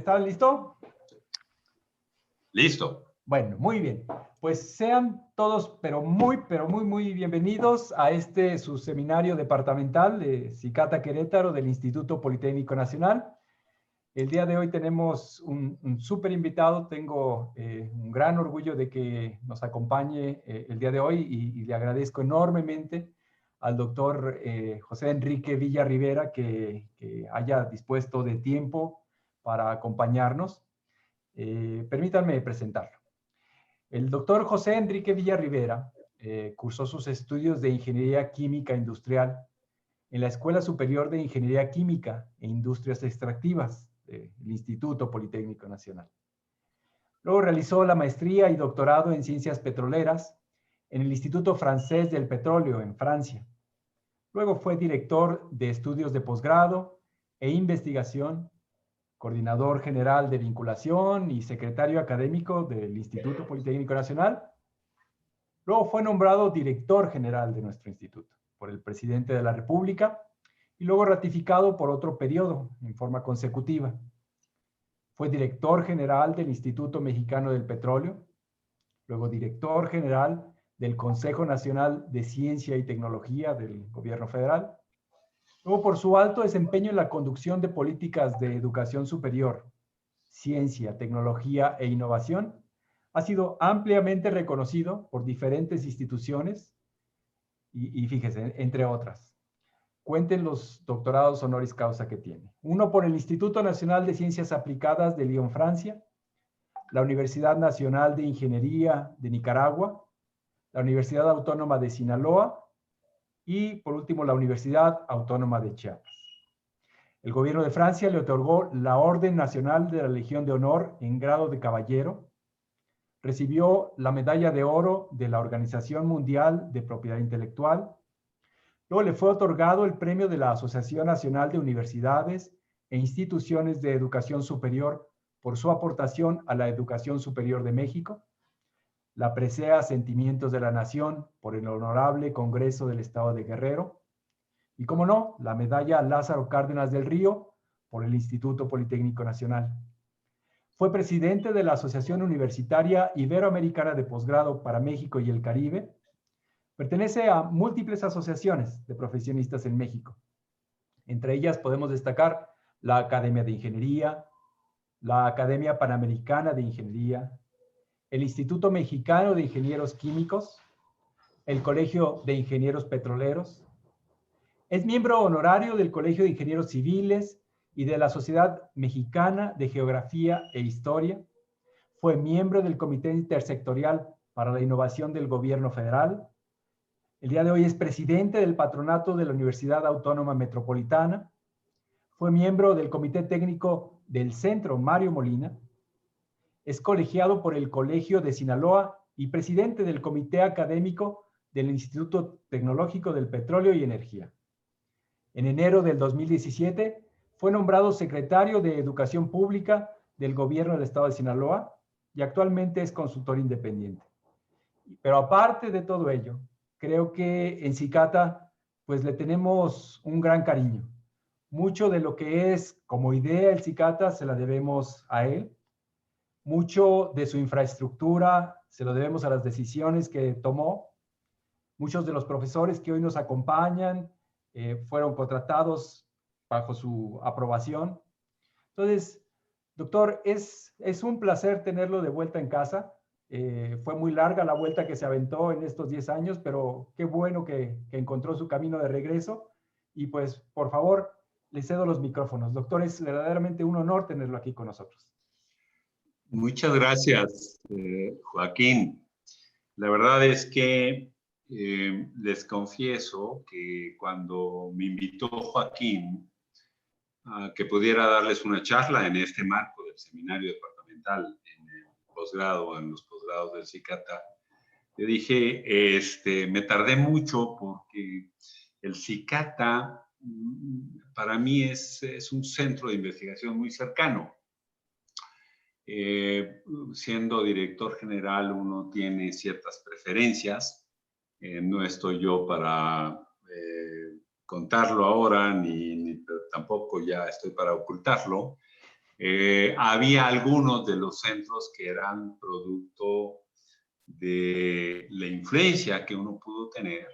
¿Está listo? Listo. Bueno, muy bien. Pues sean todos, pero muy bienvenidos a este su seminario departamental de Cicata Querétaro del Instituto Politécnico Nacional. El día de hoy tenemos un súper invitado. Tengo un gran orgullo de que nos acompañe el día de hoy y le agradezco enormemente al doctor José Enrique Villa Rivera que haya dispuesto de tiempo para acompañarnos. Permítanme presentarlo. El doctor José Enrique Villa Rivera cursó sus estudios de Ingeniería Química Industrial en la Escuela Superior de Ingeniería Química e Industrias Extractivas del Instituto Politécnico Nacional. Luego realizó la maestría y doctorado en Ciencias Petroleras en el Instituto Francés del Petróleo en Francia. Luego fue director de estudios de posgrado e investigación, coordinador general de vinculación y secretario académico del Instituto Politécnico Nacional. Luego fue nombrado director general de nuestro instituto por el presidente de la República y luego ratificado por otro periodo en forma consecutiva. Fue director general del Instituto Mexicano del Petróleo, luego director general del Consejo Nacional de Ciencia y Tecnología del Gobierno Federal. Luego, por su alto desempeño en la conducción de políticas de educación superior, ciencia, tecnología e innovación, ha sido ampliamente reconocido por diferentes instituciones y fíjese, entre otras. Cuenten los doctorados honoris causa que tiene. Uno por el Instituto Nacional de Ciencias Aplicadas de Lyon, Francia, la Universidad Nacional de Ingeniería de Nicaragua, la Universidad Autónoma de Sinaloa y, por último, la Universidad Autónoma de Chiapas. El gobierno de Francia le otorgó la Orden Nacional de la Legión de Honor en grado de caballero. Recibió la Medalla de Oro de la Organización Mundial de Propiedad Intelectual. Luego le fue otorgado el premio de la Asociación Nacional de Universidades e Instituciones de Educación Superior por su aportación a la educación superior de México. La presea Sentimientos de la Nación por el Honorable Congreso del Estado de Guerrero. Y, como no, la medalla Lázaro Cárdenas del Río por el Instituto Politécnico Nacional. Fue presidente de la Asociación Universitaria Iberoamericana de Posgrado para México y el Caribe. Pertenece a múltiples asociaciones de profesionistas en México. Entre ellas podemos destacar la Academia de Ingeniería, la Academia Panamericana de Ingeniería, el Instituto Mexicano de Ingenieros Químicos, el Colegio de Ingenieros Petroleros. Es miembro honorario del Colegio de Ingenieros Civiles y de la Sociedad Mexicana de Geografía e Historia. Fue miembro del Comité Intersectorial para la Innovación del Gobierno Federal. El día de hoy es presidente del patronato de la Universidad Autónoma Metropolitana. Fue miembro del Comité Técnico del Centro Mario Molina. Es colegiado por el Colegio de Sinaloa y presidente del Comité Académico del Instituto Tecnológico del Petróleo y Energía. En enero del 2017 fue nombrado secretario de Educación Pública del Gobierno del Estado de Sinaloa y actualmente es consultor independiente. Pero aparte de todo ello, creo que en Cicata pues le tenemos un gran cariño. Mucho de lo que es como idea el Cicata se la debemos a él. Mucho de su infraestructura se lo debemos a las decisiones que tomó. Muchos de los profesores que hoy nos acompañan fueron contratados bajo su aprobación. Entonces, doctor, es un placer tenerlo de vuelta en casa. Fue muy larga la vuelta que se aventó en estos 10 años, pero qué bueno que encontró su camino de regreso. Y pues, por favor, le cedo los micrófonos. Doctor, es verdaderamente un honor tenerlo aquí con nosotros. Muchas gracias, Joaquín. La verdad es que les confieso que cuando me invitó Joaquín a que pudiera darles una charla en este marco del seminario departamental en el posgrado, en los posgrados del Cicata, yo dije, me tardé mucho porque el Cicata para mí es un centro de investigación muy cercano. Siendo director general uno tiene ciertas preferencias, no estoy yo para contarlo ahora, ni tampoco ya estoy para ocultarlo, Había algunos de los centros que eran producto de la influencia que uno pudo tener,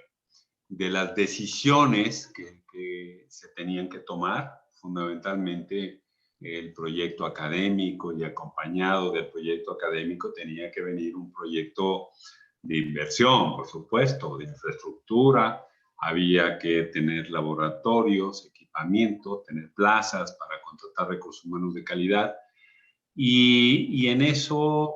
de las decisiones que se tenían que tomar, fundamentalmente el proyecto académico, y acompañado del proyecto académico tenía que venir un proyecto de inversión, por supuesto, de infraestructura. Había que tener laboratorios, equipamiento, tener plazas para contratar recursos humanos de calidad. Y en eso,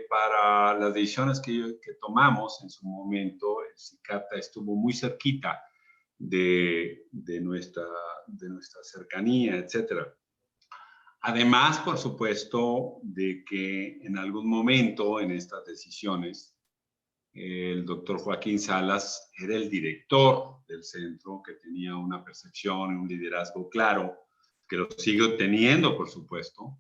para las decisiones que tomamos en su momento, el CICATA estuvo muy cerquita de nuestra cercanía, etcétera. Además, por supuesto, de que en algún momento en estas decisiones, el doctor Joaquín Salas era el director del centro, que tenía una percepción y un liderazgo claro, que lo sigue teniendo, por supuesto,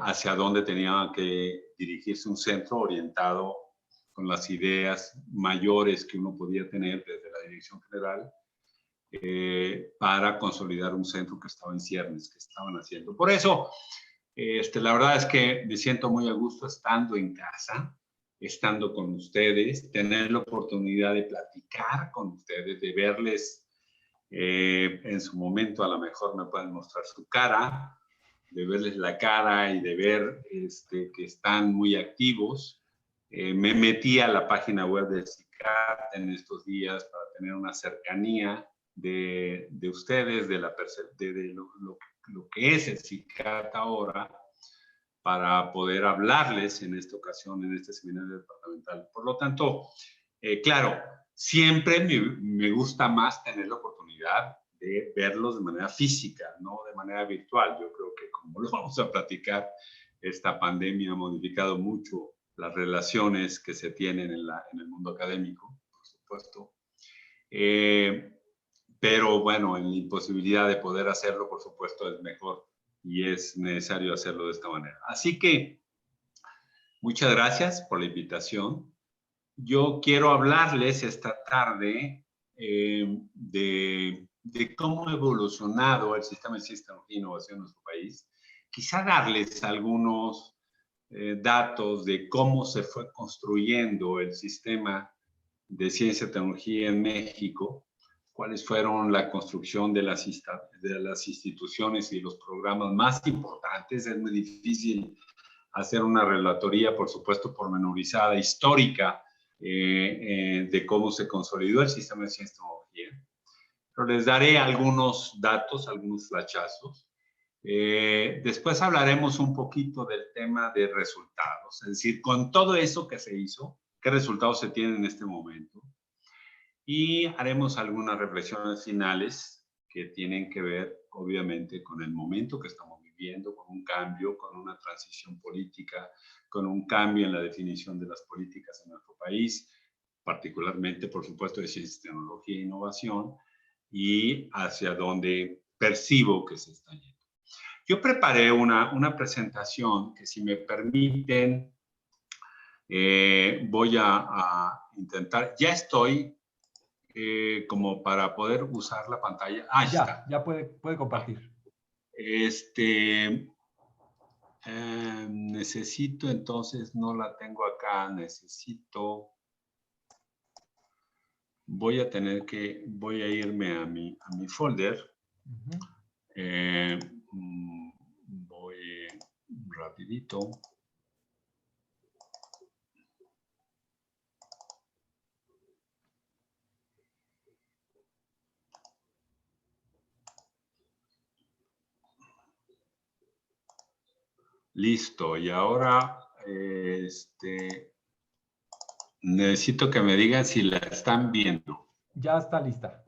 hacia dónde tenía que dirigirse un centro orientado con las ideas mayores que uno podía tener desde la dirección general, para consolidar un centro que estaba en ciernes, que estaban haciendo. Por eso, la verdad es que me siento muy a gusto estando en casa, estando con ustedes, tener la oportunidad de platicar con ustedes, de verles. En su momento a lo mejor me pueden mostrar su cara, de verles la cara y de ver que están muy activos. Me metí a la página web del CICAT en estos días para tener una cercanía de ustedes, de lo que es el CICAT ahora, para poder hablarles en esta ocasión, en este seminario departamental. Por lo tanto, claro, siempre me gusta más tener la oportunidad de verlos de manera física, no de manera virtual. Yo creo que, como lo vamos a platicar, esta pandemia ha modificado mucho las relaciones que se tienen en el mundo académico, por supuesto. Pero bueno, en la imposibilidad de poder hacerlo, por supuesto, es mejor y es necesario hacerlo de esta manera. Así que, muchas gracias por la invitación. Yo quiero hablarles esta tarde de cómo ha evolucionado el sistema de ciencia, tecnología e innovación en nuestro país. Quizá darles algunos datos de cómo se fue construyendo el sistema de ciencia y tecnología en México, cuáles fueron la construcción de las instituciones y los programas más importantes. Es muy difícil hacer una relatoría, por supuesto, pormenorizada, histórica, de cómo se consolidó el sistema de ciencia y tecnología. Pero les daré algunos datos, algunos flashazos. Después hablaremos un poquito del tema de resultados, es decir, con todo eso que se hizo, qué resultados se tienen en este momento. Y haremos algunas reflexiones finales que tienen que ver, obviamente, con el momento que estamos viviendo, con un cambio, con una transición política, con un cambio en la definición de las políticas en nuestro país, particularmente, por supuesto, de ciencia, tecnología e innovación, y hacia dónde percibo que se está yendo. Yo preparé una presentación que, si me permiten, voy a intentar. Ya estoy como para poder usar la pantalla. Ah, está. Ya puede compartir. Necesito, entonces, no la tengo acá, necesito, voy a irme a mi folder. Voy rapidito. Listo, y ahora necesito que me digan si la están viendo. Ya está lista.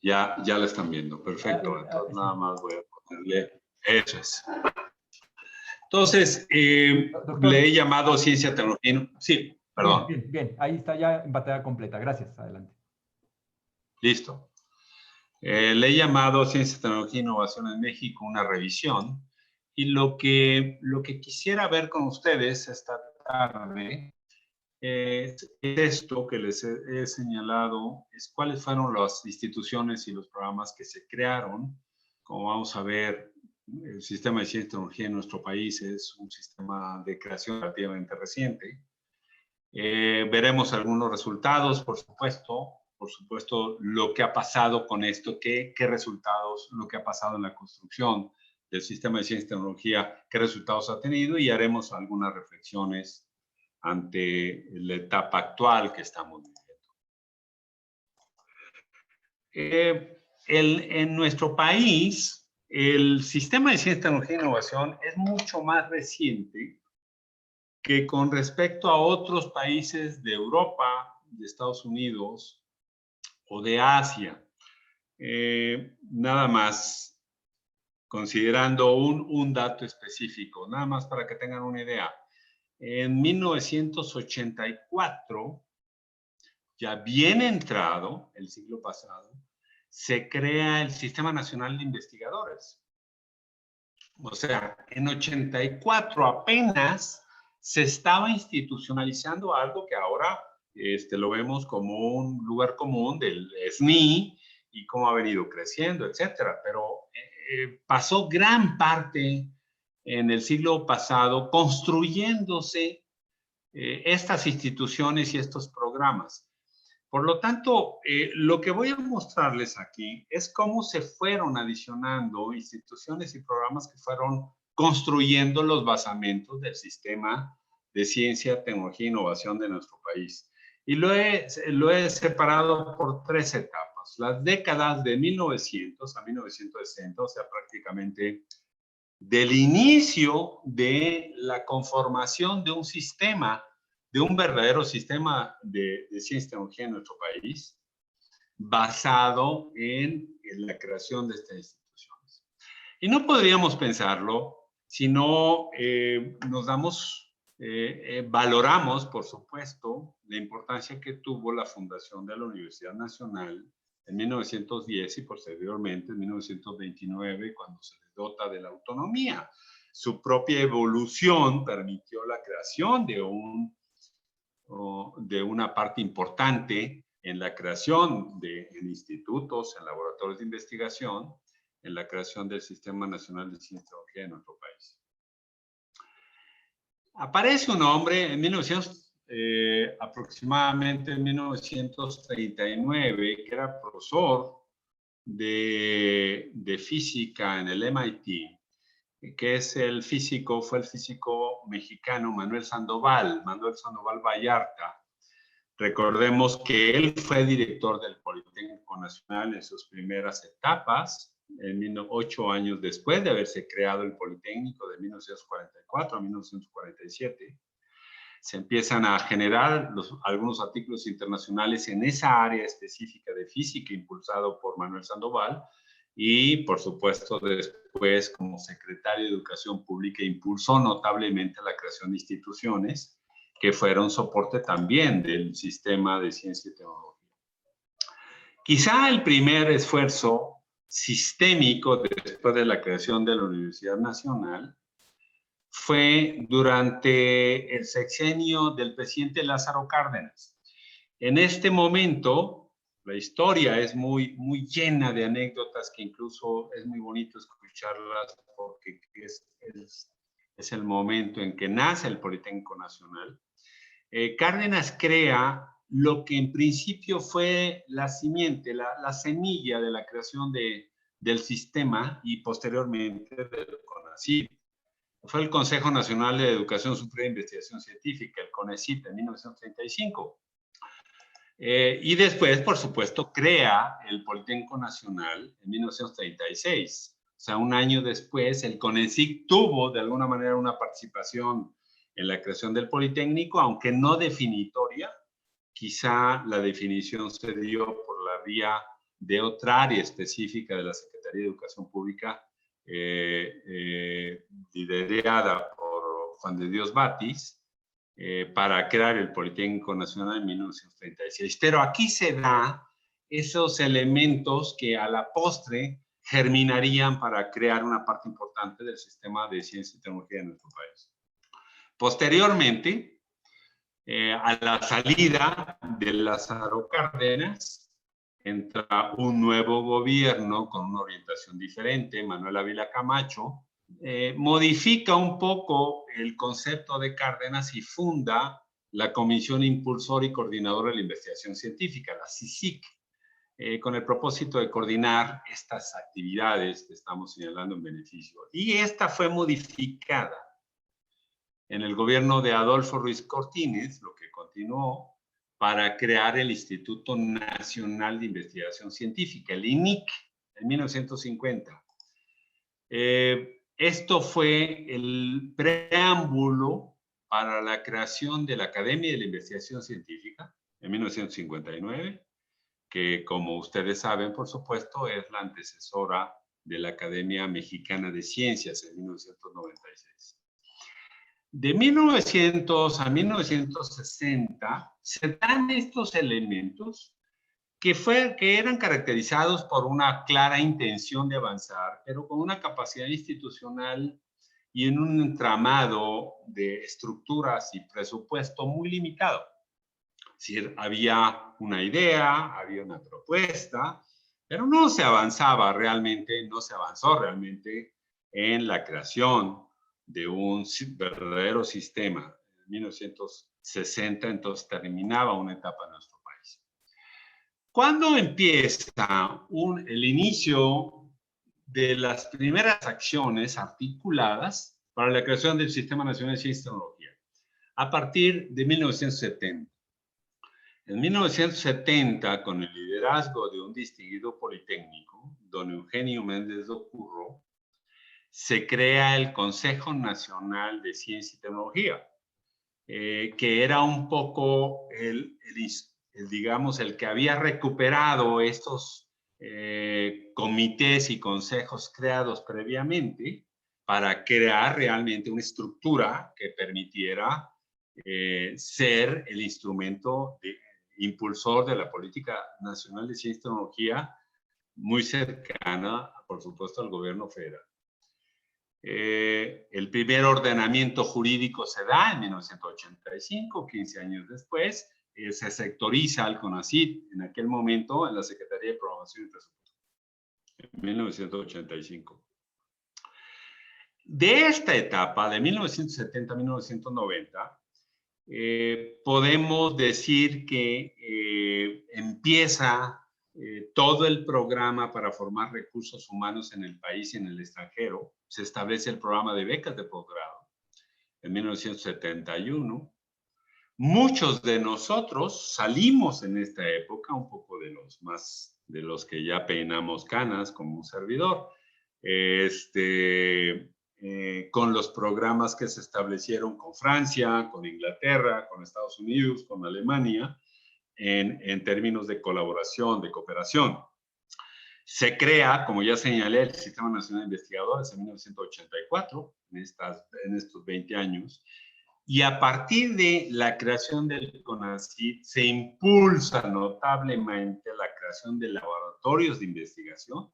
Ya la están viendo, perfecto. Entonces, nada más voy a ponerle, eso es. Entonces, le he llamado ciencia, tecnología. Sí, perdón. Bien. Ahí está ya en pantalla completa. Gracias. Adelante. Listo. Le he llamado Ciencia, Tecnología e Innovación en México, una revisión. Y lo que quisiera ver con ustedes esta tarde es esto que les he señalado, es cuáles fueron las instituciones y los programas que se crearon. Como vamos a ver, el sistema de ciencia y tecnología en nuestro país es un sistema de creación relativamente reciente. Veremos algunos resultados, por supuesto, lo que ha pasado con esto, qué resultados, lo que ha pasado en la construcción del sistema de ciencia y tecnología, qué resultados ha tenido, y haremos algunas reflexiones ante la etapa actual que estamos viviendo. En nuestro país, el sistema de ciencia, tecnología e innovación es mucho más reciente que con respecto a otros países de Europa, de Estados Unidos o de Asia. Nada más, considerando un dato específico, nada más para que tengan una idea. En 1984, ya bien entrado el siglo pasado, se crea el Sistema Nacional de Investigadores. O sea, en 84 apenas se estaba institucionalizando algo que ahora lo vemos como un lugar común del SNI y cómo ha venido creciendo, etcétera. Pero pasó gran parte en el siglo pasado construyéndose estas instituciones y estos programas. Por lo tanto, lo que voy a mostrarles aquí es cómo se fueron adicionando instituciones y programas que fueron construyendo los basamentos del sistema de ciencia, tecnología e innovación de nuestro país. Y lo he separado por 3 etapas. Las décadas de 1900 a 1960, o sea, prácticamente del inicio de la conformación de un sistema, de un verdadero sistema de ciencia y tecnología en nuestro país, basado en la creación de estas instituciones. Y no podríamos pensarlo si no valoramos, por supuesto, la importancia que tuvo la fundación de la Universidad Nacional en 1910 y posteriormente en 1929, cuando se les dota de la autonomía. Su propia evolución permitió la creación de una parte importante en la creación de institutos, en laboratorios de investigación, en la creación del Sistema Nacional de Ciencia y Tecnología en nuestro país. Aparece un hombre en aproximadamente en 1939, que era profesor de física en el MIT, que es fue el físico mexicano Manuel Sandoval Vallarta. Recordemos que él fue director del Politécnico Nacional en sus primeras etapas, 8 años después de haberse creado el Politécnico, de 1944 a 1947. Se empiezan a generar algunos artículos internacionales en esa área específica de física, impulsado por Manuel Sandoval, y por supuesto después, como secretario de Educación Pública, impulsó notablemente la creación de instituciones que fueron soporte también del sistema de ciencia y tecnología. Quizá el primer esfuerzo sistémico después de la creación de la Universidad Nacional fue durante el sexenio del presidente Lázaro Cárdenas. En este momento, la historia es muy llena de anécdotas que incluso es muy bonito escucharlas porque es el momento en que nace el Politécnico Nacional. Cárdenas crea lo que en principio fue la simiente, la semilla de la creación del sistema y posteriormente del CONACYT. Fue el Consejo Nacional de Educación Superior e Investigación Científica, el CONACYT, en 1935. Y después, por supuesto, crea el Politécnico Nacional en 1936. O sea, un año después, el CONACYT tuvo de alguna manera una participación en la creación del Politécnico, aunque no definitoria. Quizá la definición se dio por la vía de otra área específica de la Secretaría de Educación Pública, liderada por Juan de Dios Batis, para crear el Politécnico Nacional en 1936. Pero aquí se da esos elementos que a la postre germinarían para crear una parte importante del sistema de ciencia y tecnología de nuestro país. Posteriormente, a la salida de Lázaro Cárdenas, entra un nuevo gobierno con una orientación diferente, Manuel Ávila Camacho, modifica un poco el concepto de Cárdenas y funda la Comisión Impulsora y Coordinadora de la Investigación Científica, la CICIC, con el propósito de coordinar estas actividades que estamos señalando en beneficio. Y esta fue modificada en el gobierno de Adolfo Ruiz Cortines, lo que continuó, para crear el Instituto Nacional de Investigación Científica, el INIC, en 1950. Esto fue el preámbulo para la creación de la Academia de la Investigación Científica en 1959, que, como ustedes saben, por supuesto, es la antecesora de la Academia Mexicana de Ciencias en 1996. De 1900 a 1960 se dan estos elementos que eran caracterizados por una clara intención de avanzar, pero con una capacidad institucional y en un entramado de estructuras y presupuesto muy limitado. Es decir, había una idea, había una propuesta, pero no se avanzó realmente en la creación de un verdadero sistema. En 1960, entonces, terminaba una etapa en nuestro país. ¿Cuándo empieza el inicio de las primeras acciones articuladas para la creación del Sistema Nacional de Ciencia y Tecnología? A partir de 1970. En 1970, con el liderazgo de un distinguido politécnico, don Eugenio Méndez de Ocurro, se crea el Consejo Nacional de Ciencia y Tecnología, que era un poco digamos, el que había recuperado estos comités y consejos creados previamente para crear realmente una estructura que permitiera ser el instrumento impulsor de la Política Nacional de Ciencia y Tecnología, muy cercana, por supuesto, al gobierno federal. El primer ordenamiento jurídico se da en 1985, 15 años después. Se sectoriza al CONACYT en aquel momento en la Secretaría de Programación y Presupuesto, en 1985. De esta etapa, de 1970 a 1990, podemos decir que empieza todo el programa para formar recursos humanos en el país y en el extranjero. Se establece el programa de becas de posgrado en 1971. Muchos de nosotros salimos en esta época, un poco de los que ya peinamos canas, como un servidor, con los programas que se establecieron con Francia, con Inglaterra, con Estados Unidos, con Alemania, en términos de colaboración, de cooperación. Se crea, como ya señalé, el Sistema Nacional de Investigadores en 1984, en estos 20 años, y a partir de la creación del CONACYT se impulsa notablemente la creación de laboratorios de investigación,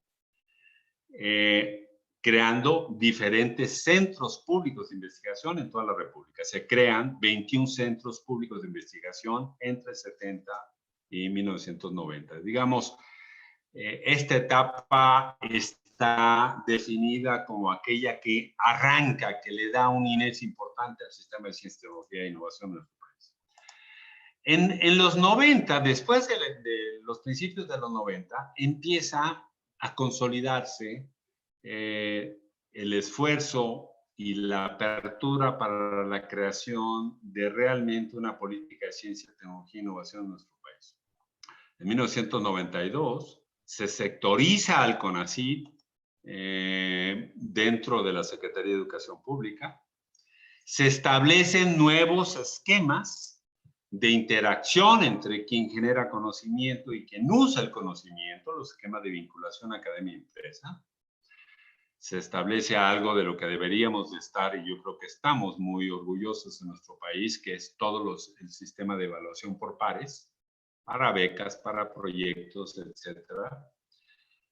creando diferentes centros públicos de investigación en toda la República. Se crean 21 centros públicos de investigación entre 70 y 1990. Digamos, esta etapa está definida como aquella que arranca, que le da un inicio importante al sistema de ciencia, tecnología e innovación en nuestro país. En los 90, después de los principios de los 90, empieza a consolidarse el esfuerzo y la apertura para la creación de realmente una política de ciencia, tecnología e innovación en nuestro país. En 1992 se sectoriza al CONACYT dentro de la Secretaría de Educación Pública. Se establecen nuevos esquemas de interacción entre quien genera conocimiento y quien usa el conocimiento, los esquemas de vinculación academia-empresa. Se establece algo de lo que deberíamos de estar, y yo creo que estamos muy orgullosos en nuestro país, que es todo el sistema de evaluación por pares, para becas, para proyectos, etcétera.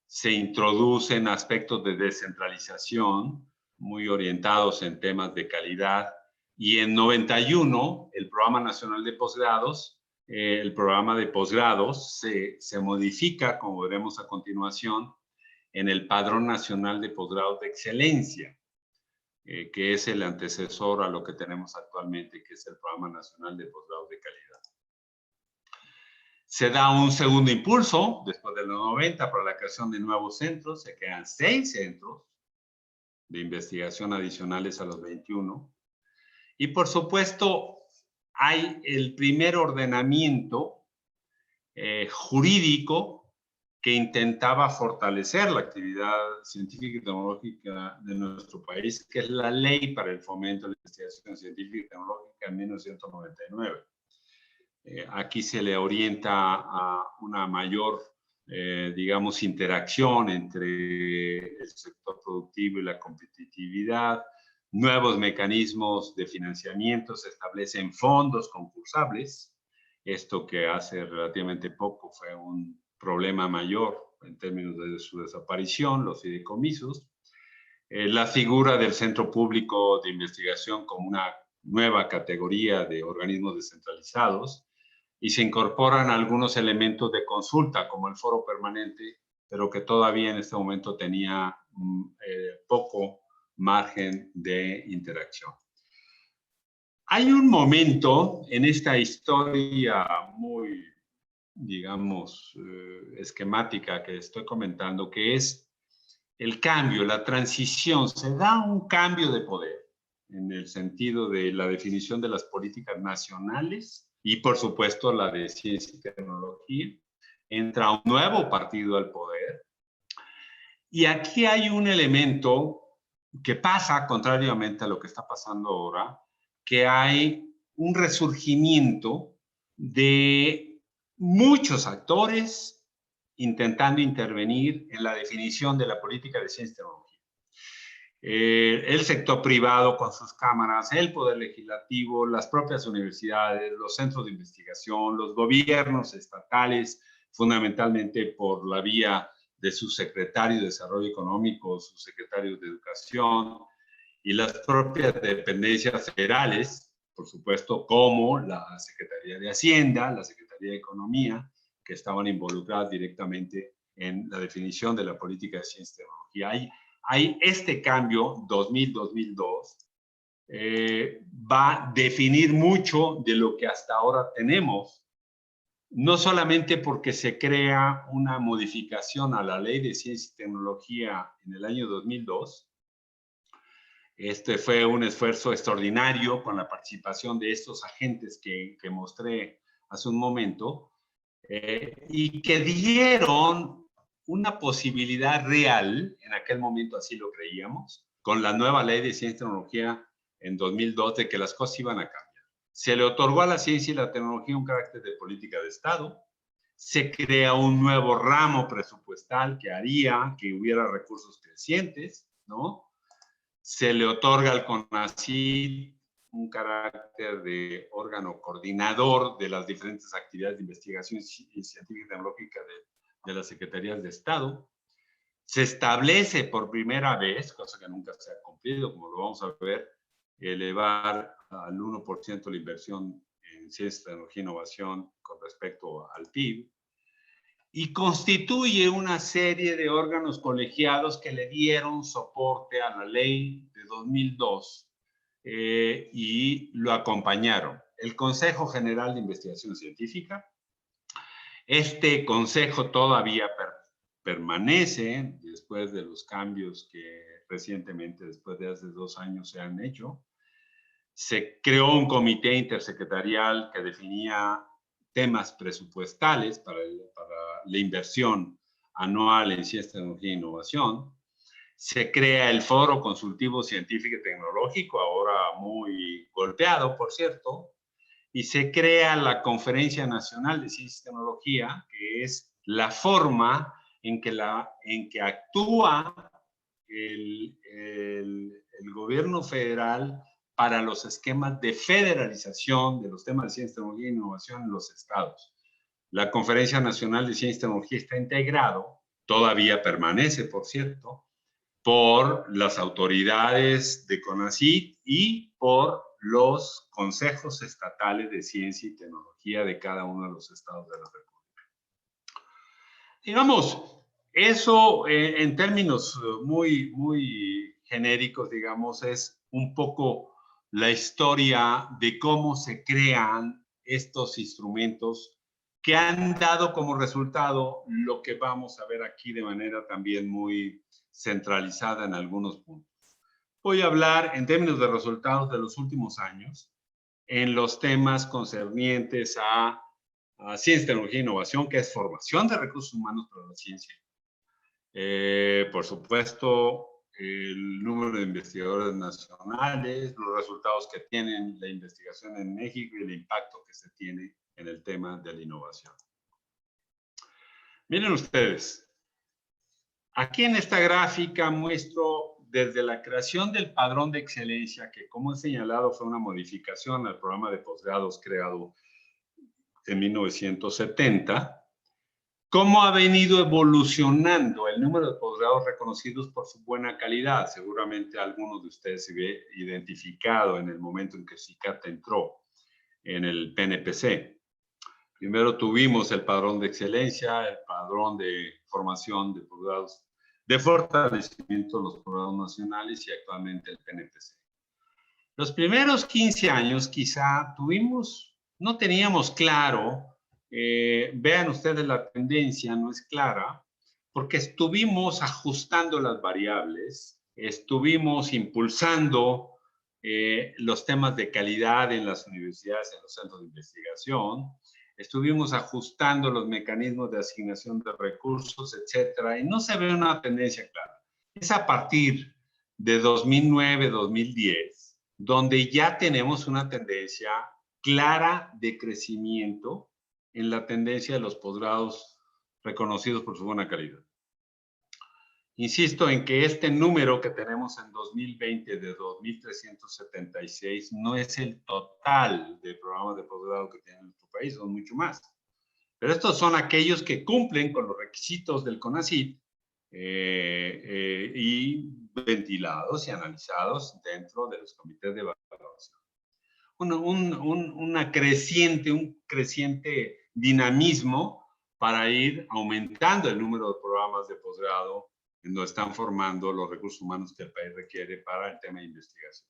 Se introducen aspectos de descentralización muy orientados en temas de calidad, y en 91 el Programa Nacional de Posgrados el programa de posgrados se modifica, como veremos a continuación, en el Padrón Nacional de Posgrados de Excelencia, que es el antecesor a lo que tenemos actualmente, que es el Programa Nacional de Posgrados de Calidad. Se da un segundo impulso, después de los 90, para la creación de nuevos centros. Se crean 6 centros de investigación adicionales a los 21. Y, por supuesto, hay el primer ordenamiento jurídico que intentaba fortalecer la actividad científica y tecnológica de nuestro país, que es la Ley para el Fomento de la Investigación Científica y Tecnológica en 1999. Aquí se le orienta a una mayor, digamos, interacción entre el sector productivo y la competitividad, nuevos mecanismos de financiamiento, se establecen fondos concursables, esto que hace relativamente poco fue un problema mayor en términos de su desaparición, los fideicomisos, la figura del Centro Público de Investigación como una nueva categoría de organismos descentralizados, y se incorporan algunos elementos de consulta, como el foro permanente, pero que todavía en este momento tenía poco margen de interacción. Hay un momento en esta historia muy, digamos, esquemática que estoy comentando, que es el cambio, la transición. Se da un cambio de poder en el sentido de la definición de las políticas nacionales y, por supuesto, la de ciencia y tecnología. Entra un nuevo partido al poder. Y aquí hay un elemento que pasa, contrariamente a lo que está pasando ahora, que hay un resurgimiento de muchos actores intentando intervenir en la definición de la política de ciencia y tecnología. El sector privado con sus cámaras, el poder legislativo, las propias universidades, los centros de investigación, los gobiernos estatales, fundamentalmente por la vía de su secretario de Desarrollo Económico, sus secretarios de Educación, y las propias dependencias federales, por supuesto, como la Secretaría de Hacienda, la Secretaría de Economía, que estaban involucradas directamente en la definición de la política de ciencia y tecnología. Hay este cambio 2000-2002 va a definir mucho de lo que hasta ahora tenemos, no solamente porque se crea una modificación a la Ley de Ciencia y Tecnología en el año 2002. Este fue un esfuerzo extraordinario con la participación de estos agentes que mostré hace un momento y que dieron una posibilidad real, en aquel momento así lo creíamos, con la nueva Ley de Ciencia y Tecnología en 2002, de que las cosas iban a cambiar. Se le otorgó a la ciencia y la tecnología un carácter de política de Estado, se crea un nuevo ramo presupuestal que haría que hubiera recursos crecientes, ¿no? Se le otorga al CONACYT un carácter de órgano coordinador de las diferentes actividades de investigación científica y tecnológica de las Secretarías de Estado. Se establece por primera vez, cosa que nunca se ha cumplido, como lo vamos a ver, elevar al 1% la inversión en ciencia, tecnología e innovación con respecto al PIB, y constituye una serie de órganos colegiados que le dieron soporte a la ley de 2002 y lo acompañaron. El Consejo General de Investigación Científica. Este consejo todavía permanece después de los cambios que recientemente, después de hace 2 años, se han hecho. Se creó un comité intersecretarial que definía temas presupuestales para la inversión anual en ciencia, tecnología e innovación. Se crea el Foro Consultivo Científico y Tecnológico, ahora muy golpeado, por cierto, y se crea la Conferencia Nacional de Ciencia y Tecnología, que es la forma en que actúa el gobierno federal para los esquemas de federalización de los temas de ciencia, tecnología e innovación en los estados. La Conferencia Nacional de Ciencia y Tecnología está integrado, todavía permanece, por cierto, por las autoridades de CONACYT y por los consejos estatales de ciencia y tecnología de cada uno de los estados de la República. Digamos, eso en términos muy genéricos, digamos, es un poco la historia de cómo se crean estos instrumentos que han dado como resultado lo que vamos a ver aquí de manera también muy centralizada en algunos puntos. Voy a hablar en términos de resultados de los últimos años en los temas concernientes a ciencia, tecnología e innovación, que es formación de recursos humanos para la ciencia. Por supuesto, el número de investigadores nacionales, los resultados que tienen la investigación en México y el impacto que se tiene en el tema de la innovación. Miren ustedes, aquí en esta gráfica muestro desde la creación del padrón de excelencia, que como he señalado fue una modificación al programa de posgrados creado en 1970, cómo ha venido evolucionando el número de posgrados reconocidos por su buena calidad. Seguramente algunos de ustedes se ve identificado en el momento en que CICATA entró en el PNPC. Primero tuvimos el padrón de excelencia, el padrón de formación de posgrados, de fortalecimiento de los posgrados nacionales y actualmente el PNPC. Los primeros 15 años quizá no teníamos claro, vean ustedes la tendencia, no es clara, porque estuvimos ajustando las variables, estuvimos impulsando los temas de calidad en las universidades, en los centros de investigación, estuvimos ajustando los mecanismos de asignación de recursos, etcétera, y no se ve una tendencia clara. Es a partir de 2009, 2010, donde ya tenemos una tendencia clara de crecimiento en la tendencia de los posgrados reconocidos por su buena calidad. Insisto en que este número que tenemos en 2020 de 2.376 no es el total de programas de posgrado que tiene nuestro país, son mucho más. Pero estos son aquellos que cumplen con los requisitos del CONACYT y ventilados y analizados dentro de los comités de evaluación. Un creciente dinamismo para ir aumentando el número de programas de posgrado en donde están formando los recursos humanos que el país requiere para el tema de investigación.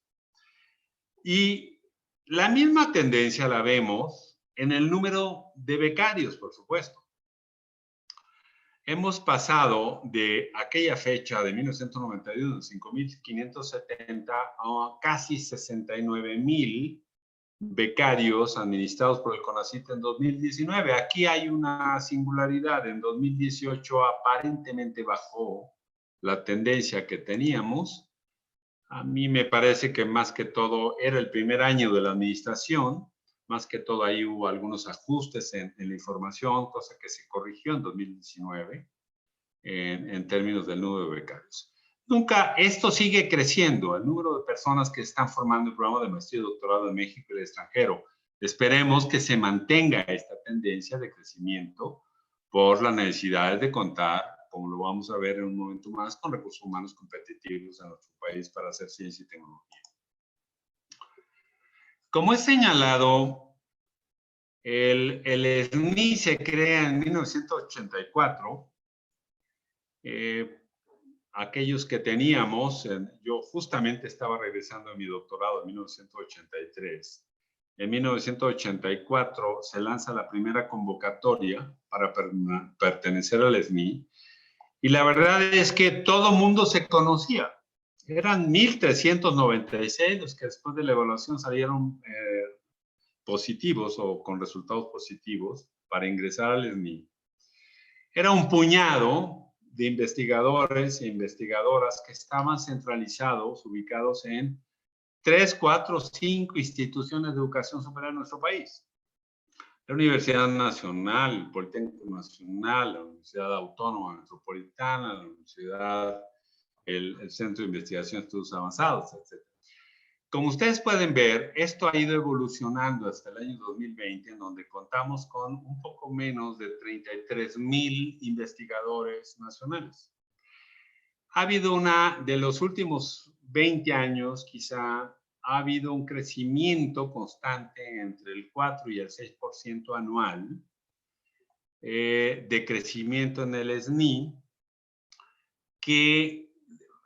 Y la misma tendencia la vemos en el número de becarios, por supuesto. Hemos pasado de aquella fecha de 1991, 5.570, a casi 69.000 becarios administrados por el CONACYT en 2019. Aquí hay una singularidad. En 2018 aparentemente bajó la tendencia que teníamos. A mí me parece que más que todo era el primer año de la administración. Más que todo ahí hubo algunos ajustes en la información, cosa que se corrigió en 2019 en términos del número de becarios. Esto sigue creciendo, el número de personas que están formando el programa de maestría y doctorado en México y el extranjero. Esperemos que se mantenga esta tendencia de crecimiento por las necesidades de contar, como lo vamos a ver en un momento más, con recursos humanos competitivos en nuestro país para hacer ciencia y tecnología. Como he señalado, el SNI se crea en 1984. Aquellos que teníamos, yo justamente estaba regresando a mi doctorado en 1983. En 1984 se lanza la primera convocatoria para pertenecer al SNI y la verdad es que todo mundo se conocía. Eran 1.396 los que después de la evaluación salieron positivos o con resultados positivos para ingresar al SNI. Era un puñado de investigadores e investigadoras que estaban centralizados, ubicados en 3, 4, 5 instituciones de educación superior en nuestro país. La Universidad Nacional, el Politécnico Nacional, la Universidad Autónoma Metropolitana, la Universidad, el Centro de Investigación de Estudios Avanzados, etc. Como ustedes pueden ver, esto ha ido evolucionando hasta el año 2020, en donde contamos con un poco menos de 33,000 investigadores nacionales. Ha habido de los últimos 20 años, quizá ha habido un crecimiento constante entre el 4 y el 6% anual de crecimiento en el SNI, que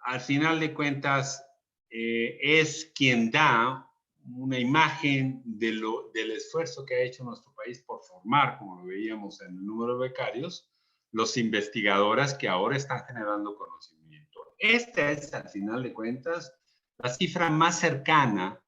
al final de cuentas es quien da una imagen del esfuerzo que ha hecho nuestro país por formar, como lo veíamos en el número de becarios, los investigadores que ahora están generando conocimiento. Esta es, al final de cuentas, la cifra más cercana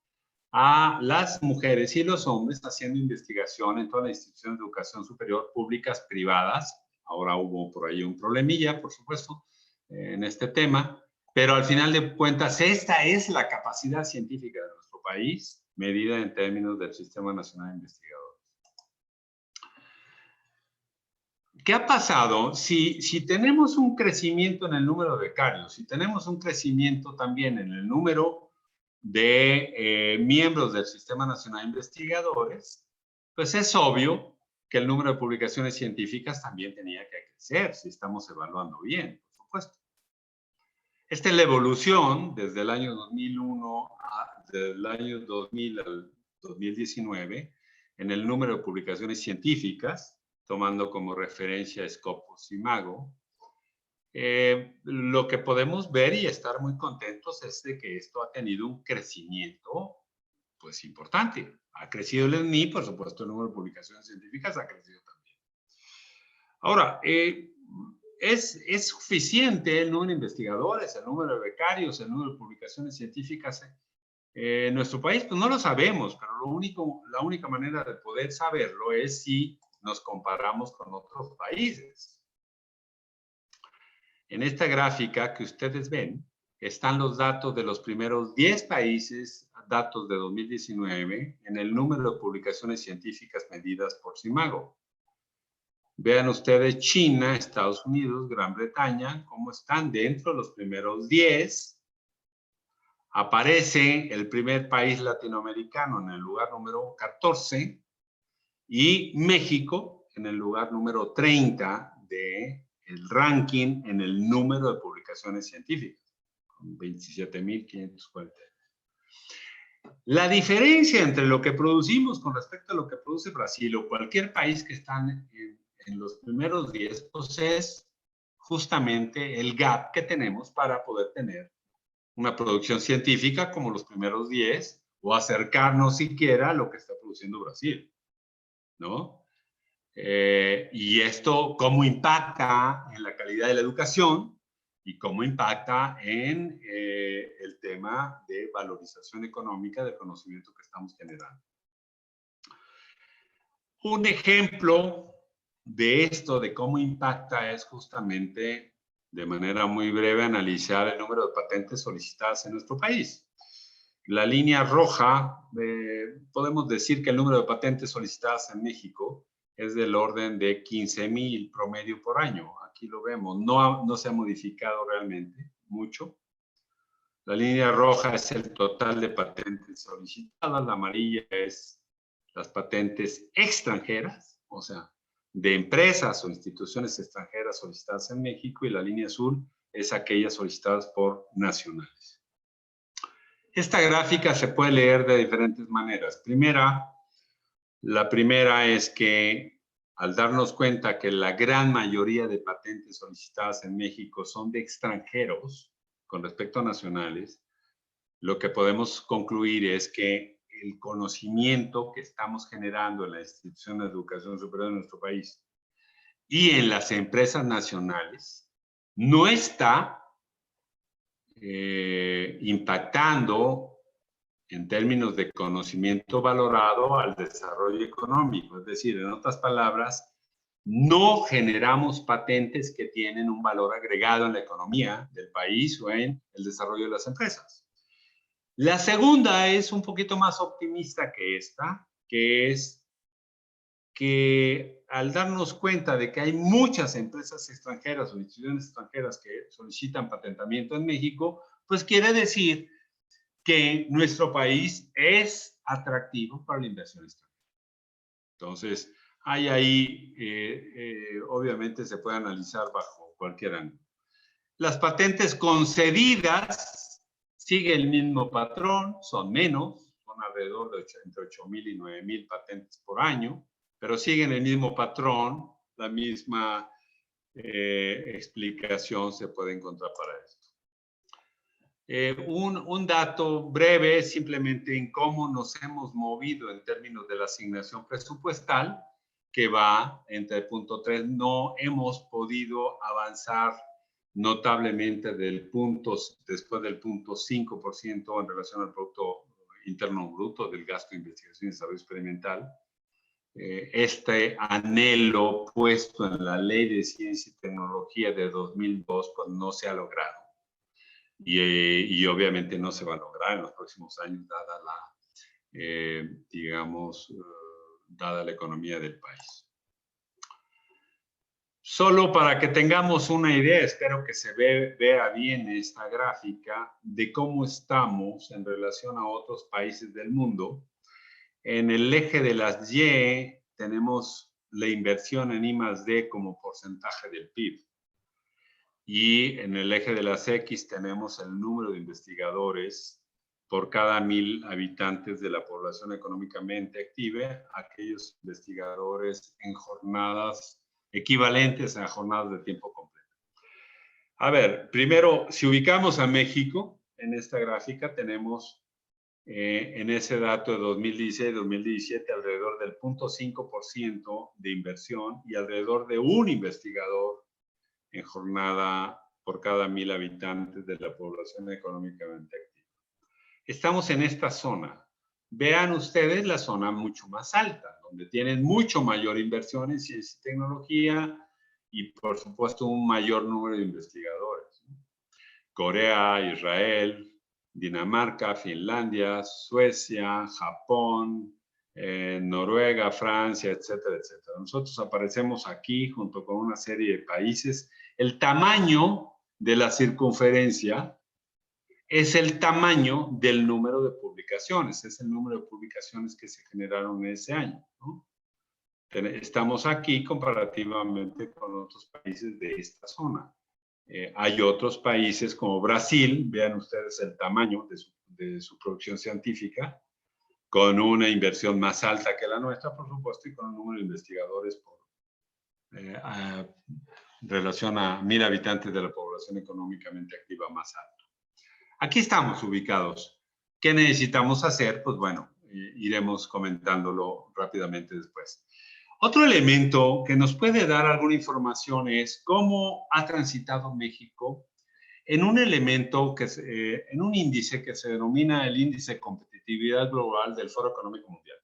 a las mujeres y los hombres haciendo investigación en todas las instituciones de educación superior, públicas, privadas. Ahora hubo por ahí un problemilla, por supuesto, en este tema, pero al final de cuentas, esta es la capacidad científica de nuestro país, medida en términos del Sistema Nacional de Investigadores. ¿Qué ha pasado? Si tenemos un crecimiento en el número de becarios, si tenemos un crecimiento también en el número de miembros del Sistema Nacional de Investigadores, pues es obvio que el número de publicaciones científicas también tenía que crecer, si estamos evaluando bien, por supuesto. Esta es la evolución desde el año 2001 del año 2000 al 2019 en el número de publicaciones científicas, tomando como referencia Scopus y Imago. Lo que podemos ver y estar muy contentos es de que esto ha tenido un crecimiento pues importante. Ha crecido el SNI, por supuesto, el número de publicaciones científicas ha crecido también. Ahora, ¿es suficiente el número de investigadores, el número de becarios, el número de publicaciones científicas en nuestro país? Pues no lo sabemos, pero la única manera de poder saberlo es si nos comparamos con otros países. En esta gráfica que ustedes ven, están los datos de los primeros 10 países, datos de 2019, en el número de publicaciones científicas medidas por Simago. Vean ustedes China, Estados Unidos, Gran Bretaña, cómo están dentro de los primeros 10. Aparece el primer país latinoamericano en el lugar número 14 y México en el lugar número 30 del ranking en el número de publicaciones científicas, con 27.540. La diferencia entre lo que producimos con respecto a lo que produce Brasil o cualquier país que está en los primeros 10, pues es justamente el gap que tenemos para poder tener una producción científica como los primeros 10 o acercarnos siquiera a lo que está produciendo Brasil, ¿no? Y esto, ¿cómo impacta en la calidad de la educación y cómo impacta en el tema de valorización económica del conocimiento que estamos generando? Un ejemplo de esto, de cómo impacta, es justamente, de manera muy breve, analizar el número de patentes solicitadas en nuestro país. La línea roja, podemos decir que el número de patentes solicitadas en México es del orden de 15,000 promedio por año. Aquí lo vemos, no se ha modificado realmente mucho. La línea roja es el total de patentes solicitadas, la amarilla es las patentes extranjeras, o sea, de empresas o instituciones extranjeras solicitadas en México, y la línea azul es aquellas solicitadas por nacionales. Esta gráfica se puede leer de diferentes maneras. La primera es que al darnos cuenta que la gran mayoría de patentes solicitadas en México son de extranjeros con respecto a nacionales, lo que podemos concluir es que el conocimiento que estamos generando en la institución de educación superior de nuestro país y en las empresas nacionales no está impactando en términos de conocimiento valorado al desarrollo económico. Es decir, en otras palabras, no generamos patentes que tienen un valor agregado en la economía del país o en el desarrollo de las empresas. La segunda es un poquito más optimista que esta, que es que al darnos cuenta de que hay muchas empresas extranjeras o instituciones extranjeras que solicitan patentamiento en México, pues quiere decir que nuestro país es atractivo para la inversión extranjera. Entonces, hay ahí, obviamente se puede analizar bajo cualquier ángulo. Las patentes concedidas Sigue el mismo patrón, son menos, son alrededor de entre 8,000 y 9,000 patentes por año, pero siguen el mismo patrón, la misma explicación se puede encontrar para esto. Un dato breve simplemente en cómo nos hemos movido en términos de la asignación presupuestal, que va entre el punto 3. No hemos podido avanzar notablemente después del punto 5% en relación al Producto Interno Bruto del gasto de investigación y desarrollo experimental. Este anhelo puesto en la Ley de Ciencia y Tecnología de 2002 pues no se ha logrado. Y obviamente no se va a lograr en los próximos años, dada dada la economía del país. Solo para que tengamos una idea, espero que se vea bien esta gráfica de cómo estamos en relación a otros países del mundo. En el eje de las Y tenemos la inversión en I+D como porcentaje del PIB. Y en el eje de las X tenemos el número de investigadores por cada 1,000 habitantes de la población económicamente activa, aquellos investigadores en jornadas equivalentes a jornadas de tiempo completo. A ver, primero, si ubicamos a México, en esta gráfica tenemos en ese dato de 2016-2017 alrededor del 0.5% de inversión y alrededor de un investigador en jornada por cada 1,000 habitantes de la población económicamente activa. Estamos en esta zona. Vean ustedes la zona mucho más alta, donde tienen mucho mayor inversión en ciencia y tecnología y, por supuesto, un mayor número de investigadores. Corea, Israel, Dinamarca, Finlandia, Suecia, Japón, Noruega, Francia, etcétera, etcétera. Nosotros aparecemos aquí junto con una serie de países. El tamaño de la circunferencia es el tamaño del número de publicaciones, es el número de publicaciones que se generaron en ese año, ¿no? Estamos aquí comparativamente con otros países de esta zona. Hay otros países como Brasil, vean ustedes el tamaño de su producción científica, con una inversión más alta que la nuestra, por supuesto, y con un número de investigadores en relación a 1,000 habitantes de la población económicamente activa más alto. Aquí estamos ubicados. ¿Qué necesitamos hacer? Pues bueno, iremos comentándolo rápidamente después. Otro elemento que nos puede dar alguna información es cómo ha transitado México en un elemento, en un índice que se denomina el índice de competitividad global del Foro Económico Mundial.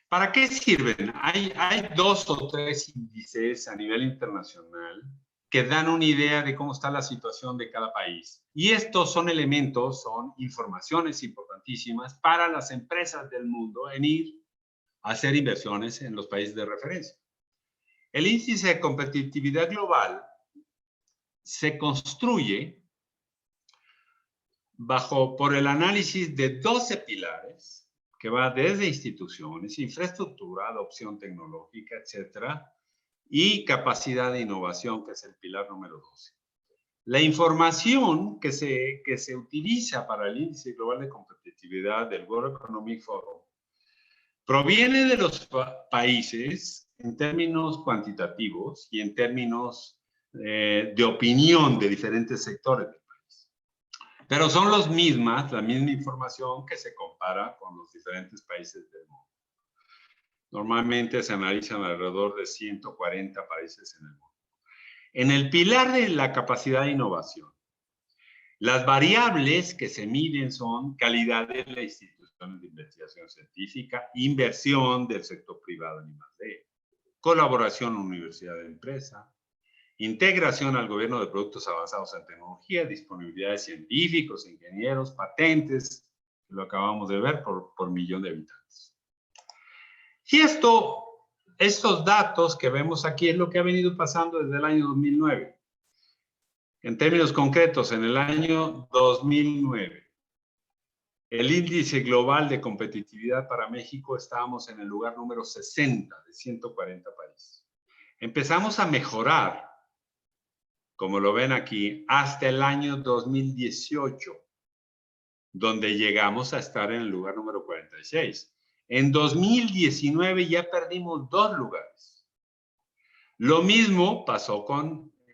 ¿Para qué sirven? Hay 2 o 3 índices a nivel internacional que dan una idea de cómo está la situación de cada país. Y estos son elementos, son informaciones importantísimas para las empresas del mundo en ir a hacer inversiones en los países de referencia. El índice de competitividad global se construye por el análisis de 12 pilares, que va desde instituciones, infraestructura, adopción tecnológica, etcétera, y capacidad de innovación, que es el pilar número 12. La información que se utiliza para el índice global de competitividad del World Economic Forum proviene de los países en términos cuantitativos y en términos de opinión de diferentes sectores del país. Pero son la misma información que se compara con los diferentes países del mundo. Normalmente se analizan alrededor de 140 países en el mundo. En el pilar de la capacidad de innovación, las variables que se miden son calidad de las instituciones de investigación científica, inversión del sector privado en I+D, colaboración universidad-empresa, integración al gobierno de productos avanzados en tecnología, disponibilidad de científicos, ingenieros, patentes, lo acabamos de ver por millón de habitantes. Y estos datos que vemos aquí es lo que ha venido pasando desde el año 2009. En términos concretos, en el año 2009, el índice global de competitividad para México estábamos en el lugar número 60 de 140 países. Empezamos a mejorar, como lo ven aquí, hasta el año 2018, donde llegamos a estar en el lugar número 46. En 2019 ya perdimos 2 lugares. Lo mismo pasó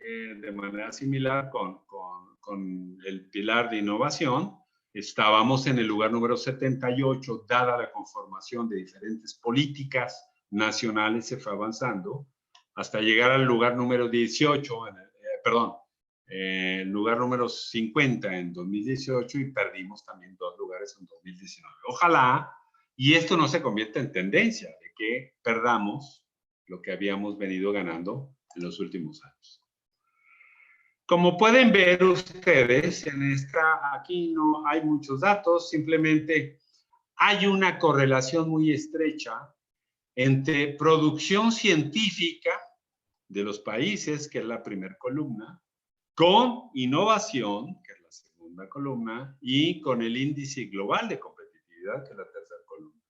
de manera similar con el pilar de innovación. Estábamos en el lugar número 78, dada la conformación de diferentes políticas nacionales, se fue avanzando hasta llegar al lugar número 18, el lugar número 50 en 2018 y perdimos también 2 lugares en 2019. Ojalá, y esto no se convierta en tendencia, de que perdamos lo que habíamos venido ganando en los últimos años. Como pueden ver ustedes, aquí no hay muchos datos, simplemente hay una correlación muy estrecha entre producción científica de los países, que es la primera columna, con innovación, que es la segunda columna, y con el índice global de competitividad, que es la tercera columna.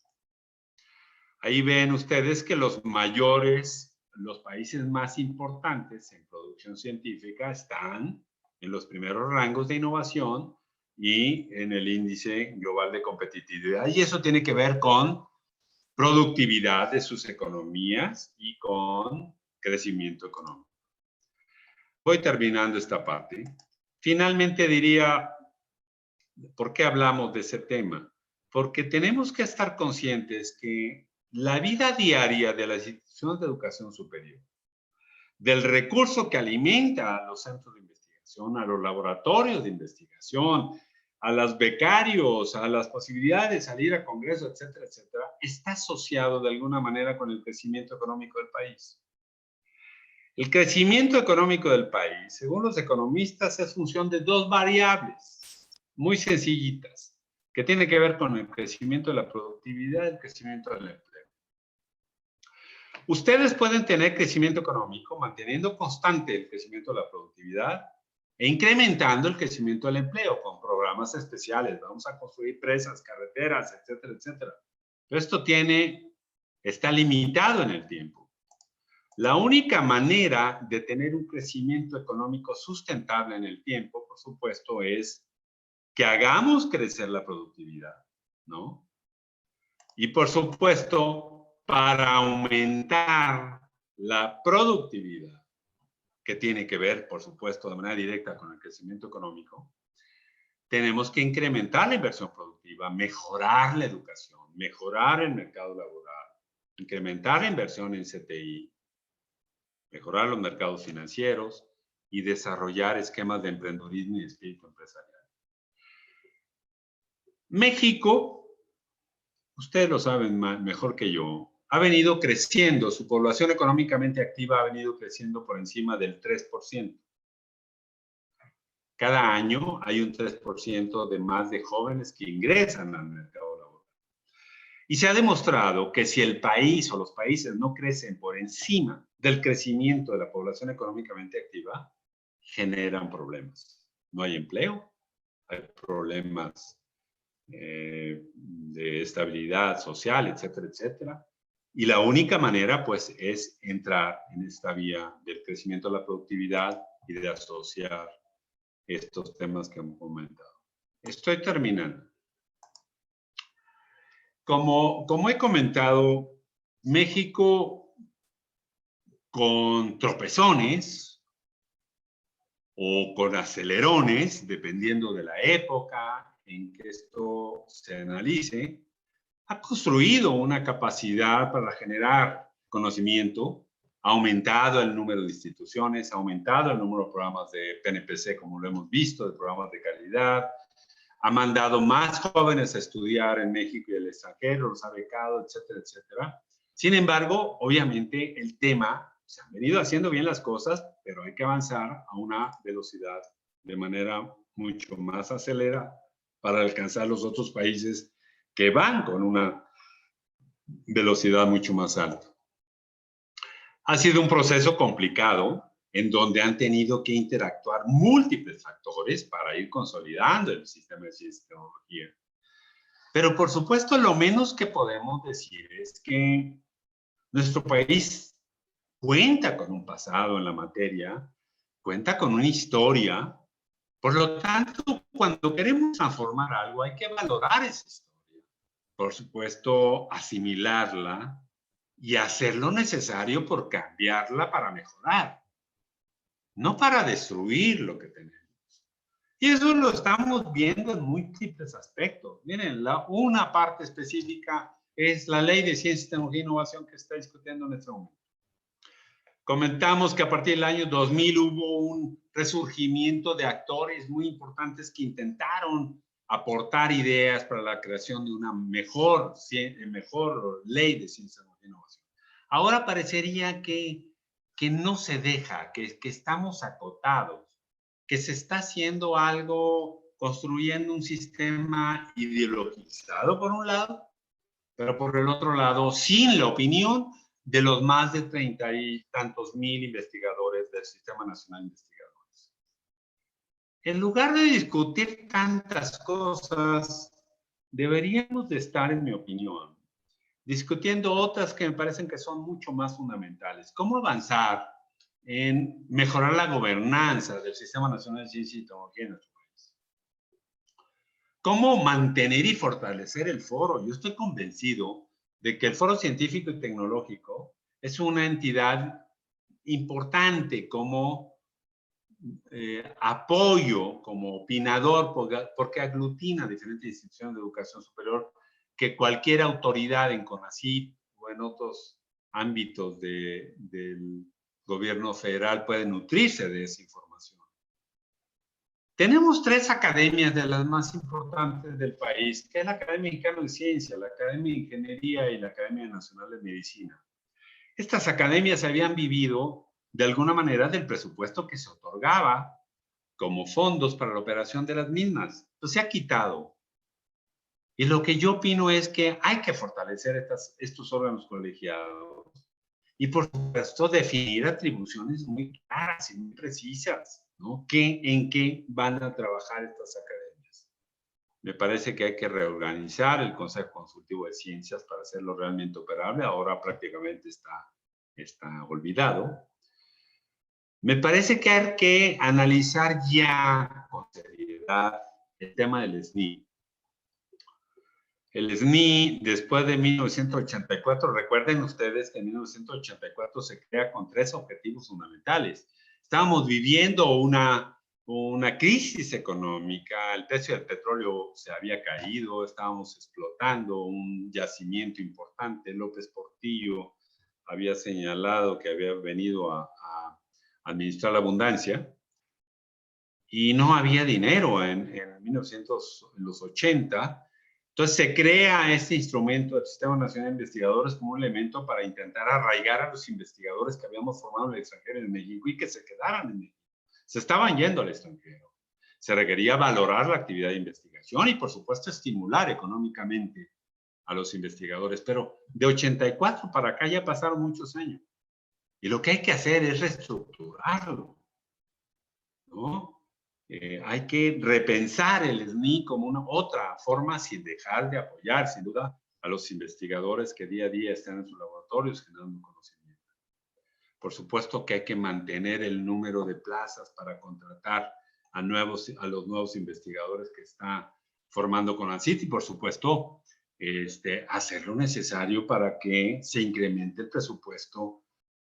Ahí ven ustedes que los países más importantes en producción científica están en los primeros rangos de innovación y en el índice global de competitividad. Y eso tiene que ver con productividad de sus economías y con crecimiento económico. Voy terminando esta parte. Finalmente diría, ¿por qué hablamos de ese tema? Porque tenemos que estar conscientes que la vida diaria de las instituciones de educación superior, del recurso que alimenta a los centros de investigación, a los laboratorios de investigación, a los becarios, a las posibilidades de salir a congresos, etcétera, etcétera, está asociado de alguna manera con el crecimiento económico del país. El crecimiento económico del país, según los economistas, es función de 2 variables muy sencillitas, que tienen que ver con el crecimiento de la productividad y el crecimiento del empleo. Ustedes pueden tener crecimiento económico manteniendo constante el crecimiento de la productividad e incrementando el crecimiento del empleo con programas especiales. Vamos a construir presas, carreteras, etcétera, etcétera. Pero esto está limitado en el tiempo. La única manera de tener un crecimiento económico sustentable en el tiempo, por supuesto, es que hagamos crecer la productividad, ¿no? Y por supuesto, para aumentar la productividad, que tiene que ver, por supuesto, de manera directa con el crecimiento económico, tenemos que incrementar la inversión productiva, mejorar la educación, mejorar el mercado laboral, incrementar la inversión en CTI, mejorar los mercados financieros y desarrollar esquemas de emprendedurismo y espíritu empresarial. México, ustedes lo saben mejor que yo, ha venido creciendo, su población económicamente activa ha venido creciendo por encima del 3%. Cada año hay un 3% de más de jóvenes que ingresan al mercado laboral. Y se ha demostrado que si el país o los países no crecen por encima del crecimiento de la población económicamente activa, generan problemas. No hay empleo, hay problemas de estabilidad social, etcétera, etcétera. Y la única manera, pues, es entrar en esta vía del crecimiento de la productividad y de asociar estos temas que hemos comentado. Estoy terminando. Como he comentado, México con tropezones o con acelerones, dependiendo de la época en que esto se analice, ha construido una capacidad para generar conocimiento, ha aumentado el número de instituciones, ha aumentado el número de programas de PNPC, como lo hemos visto, de programas de calidad, ha mandado más jóvenes a estudiar en México y el extranjero, los ha becado, etcétera, etcétera. Sin embargo, obviamente el tema, se han venido haciendo bien las cosas, pero hay que avanzar a una velocidad de manera mucho más acelerada para alcanzar los otros países que van con una velocidad mucho más alta. Ha sido un proceso complicado en donde han tenido que interactuar múltiples factores para ir consolidando el sistema de ciencia y tecnología. Pero por supuesto, lo menos que podemos decir es que nuestro país cuenta con un pasado en la materia, cuenta con una historia Por lo tanto, cuando queremos transformar algo, hay que valorar esa historia. Por supuesto, asimilarla y hacer lo necesario por cambiarla para mejorar, no para destruir lo que tenemos. Y eso lo estamos viendo en múltiples aspectos. Miren, una parte específica es la Ley de Ciencia, Tecnología e Innovación que está discutiendo en este momento. Comentamos que a partir del año 2000 hubo un resurgimiento de actores muy importantes que intentaron aportar ideas para la creación de una mejor ley de ciencia, tecnología e innovación. Ahora parecería que no se deja, que estamos acotados, que se está haciendo algo, construyendo un sistema ideologizado por un lado, pero por el otro lado, sin la opinión de los más de 30 y tantos mil investigadores del Sistema Nacional de Investigadores. En lugar de discutir tantas cosas, deberíamos de estar, en mi opinión, discutiendo otras que me parecen que son mucho más fundamentales. ¿Cómo avanzar en mejorar la gobernanza del Sistema Nacional de Ciencia y Tecnología en nuestro país? ¿Cómo mantener y fortalecer el foro? Yo estoy convencido de que el Foro Científico y Tecnológico es una entidad importante como apoyo, como opinador, porque aglutina diferentes instituciones de educación superior que cualquier autoridad en CONACYT o en otros ámbitos del gobierno federal puede nutrirse de esa información. Tenemos 3 academias de las más importantes del país, que es la Academia Mexicana de Ciencia, la Academia de Ingeniería y la Academia Nacional de Medicina. Estas academias habían vivido de alguna manera del presupuesto que se otorgaba como fondos para la operación de las mismas. Entonces se ha quitado. Y lo que yo opino es que hay que fortalecer estos órganos colegiados y por supuesto definir atribuciones muy claras y muy precisas, ¿no? ¿En qué van a trabajar estas academias? Me parece que hay que reorganizar el Consejo Consultivo de Ciencias para hacerlo realmente operable. Ahora prácticamente está olvidado. Me parece que hay que analizar ya con seriedad el tema del SNI. El SNI, después de 1984, recuerden ustedes que en 1984 se crea con 3 objetivos fundamentales. Estábamos viviendo una crisis económica, el precio del petróleo se había caído, estábamos explotando un yacimiento importante. López Portillo había señalado que había venido a administrar la abundancia y no había dinero en los 80. Entonces se crea este instrumento del Sistema Nacional de Investigadores como un elemento para intentar arraigar a los investigadores que habíamos formado en el extranjero en México y que se quedaran en México. Se estaban yendo al extranjero. Se requería valorar la actividad de investigación y, por supuesto, estimular económicamente a los investigadores. Pero de 84 para acá ya pasaron muchos años. Y lo que hay que hacer es reestructurarlo, ¿no? Hay que repensar el SNI como una otra forma sin dejar de apoyar, sin duda, a los investigadores que día a día están en sus laboratorios generando conocimiento. Por supuesto que hay que mantener el número de plazas para contratar a los nuevos investigadores que está formando CONACYT y, por supuesto, hacer lo necesario para que se incremente el presupuesto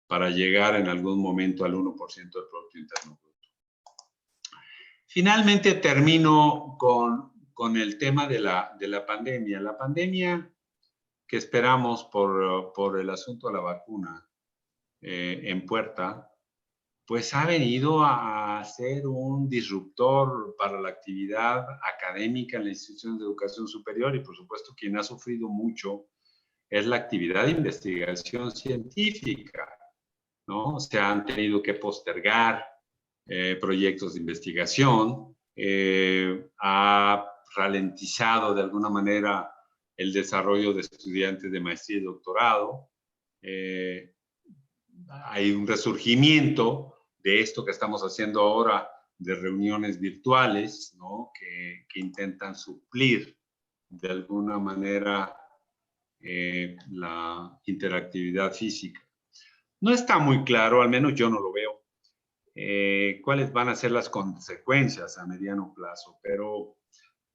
para llegar en algún momento al 1% del Producto Interno Bruto. Finalmente termino con el tema de la pandemia. La pandemia que esperamos por el asunto de la vacuna en puerta, pues ha venido a ser un disruptor para la actividad académica en las instituciones de educación superior y por supuesto quien ha sufrido mucho es la actividad de investigación científica, ¿no? Se han tenido que postergar proyectos de investigación, ha ralentizado de alguna manera el desarrollo de estudiantes de maestría y doctorado. Hay un resurgimiento de esto que estamos haciendo ahora de reuniones virtuales, ¿no? que intentan suplir de alguna manera la interactividad física. No está muy claro, al menos yo no lo veo, cuáles van a ser las consecuencias a mediano plazo, pero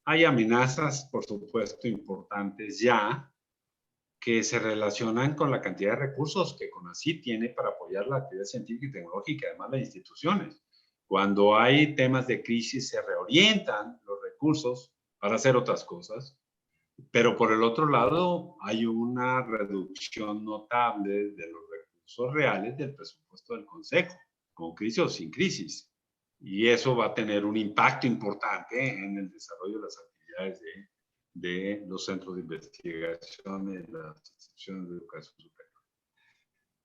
hay amenazas, por supuesto, importantes ya que se relacionan con la cantidad de recursos que CONACYT tiene para apoyar la actividad científica y tecnológica, además las instituciones. Cuando hay temas de crisis, se reorientan los recursos para hacer otras cosas, pero por el otro lado, hay una reducción notable de los recursos reales del presupuesto del Consejo, con crisis o sin crisis. Y eso va a tener un impacto importante en el desarrollo de las actividades de los centros de investigación y las instituciones de educación superior.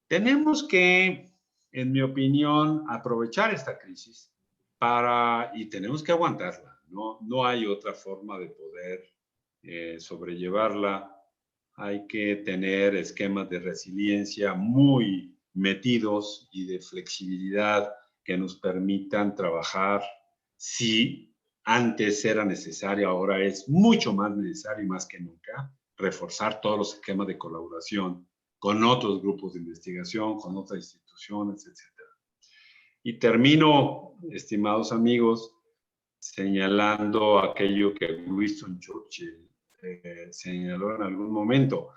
Tenemos que, en mi opinión, aprovechar esta crisis y tenemos que aguantarla. No hay otra forma de poder sobrellevarla. Hay que tener esquemas de resiliencia muy metidos y de flexibilidad que nos permitan trabajar. Si antes era necesario, ahora es mucho más necesario y más que nunca reforzar todos los esquemas de colaboración con otros grupos de investigación, con otras instituciones, etc. Y termino, estimados amigos, señalando aquello que Winston Churchill señaló en algún momento,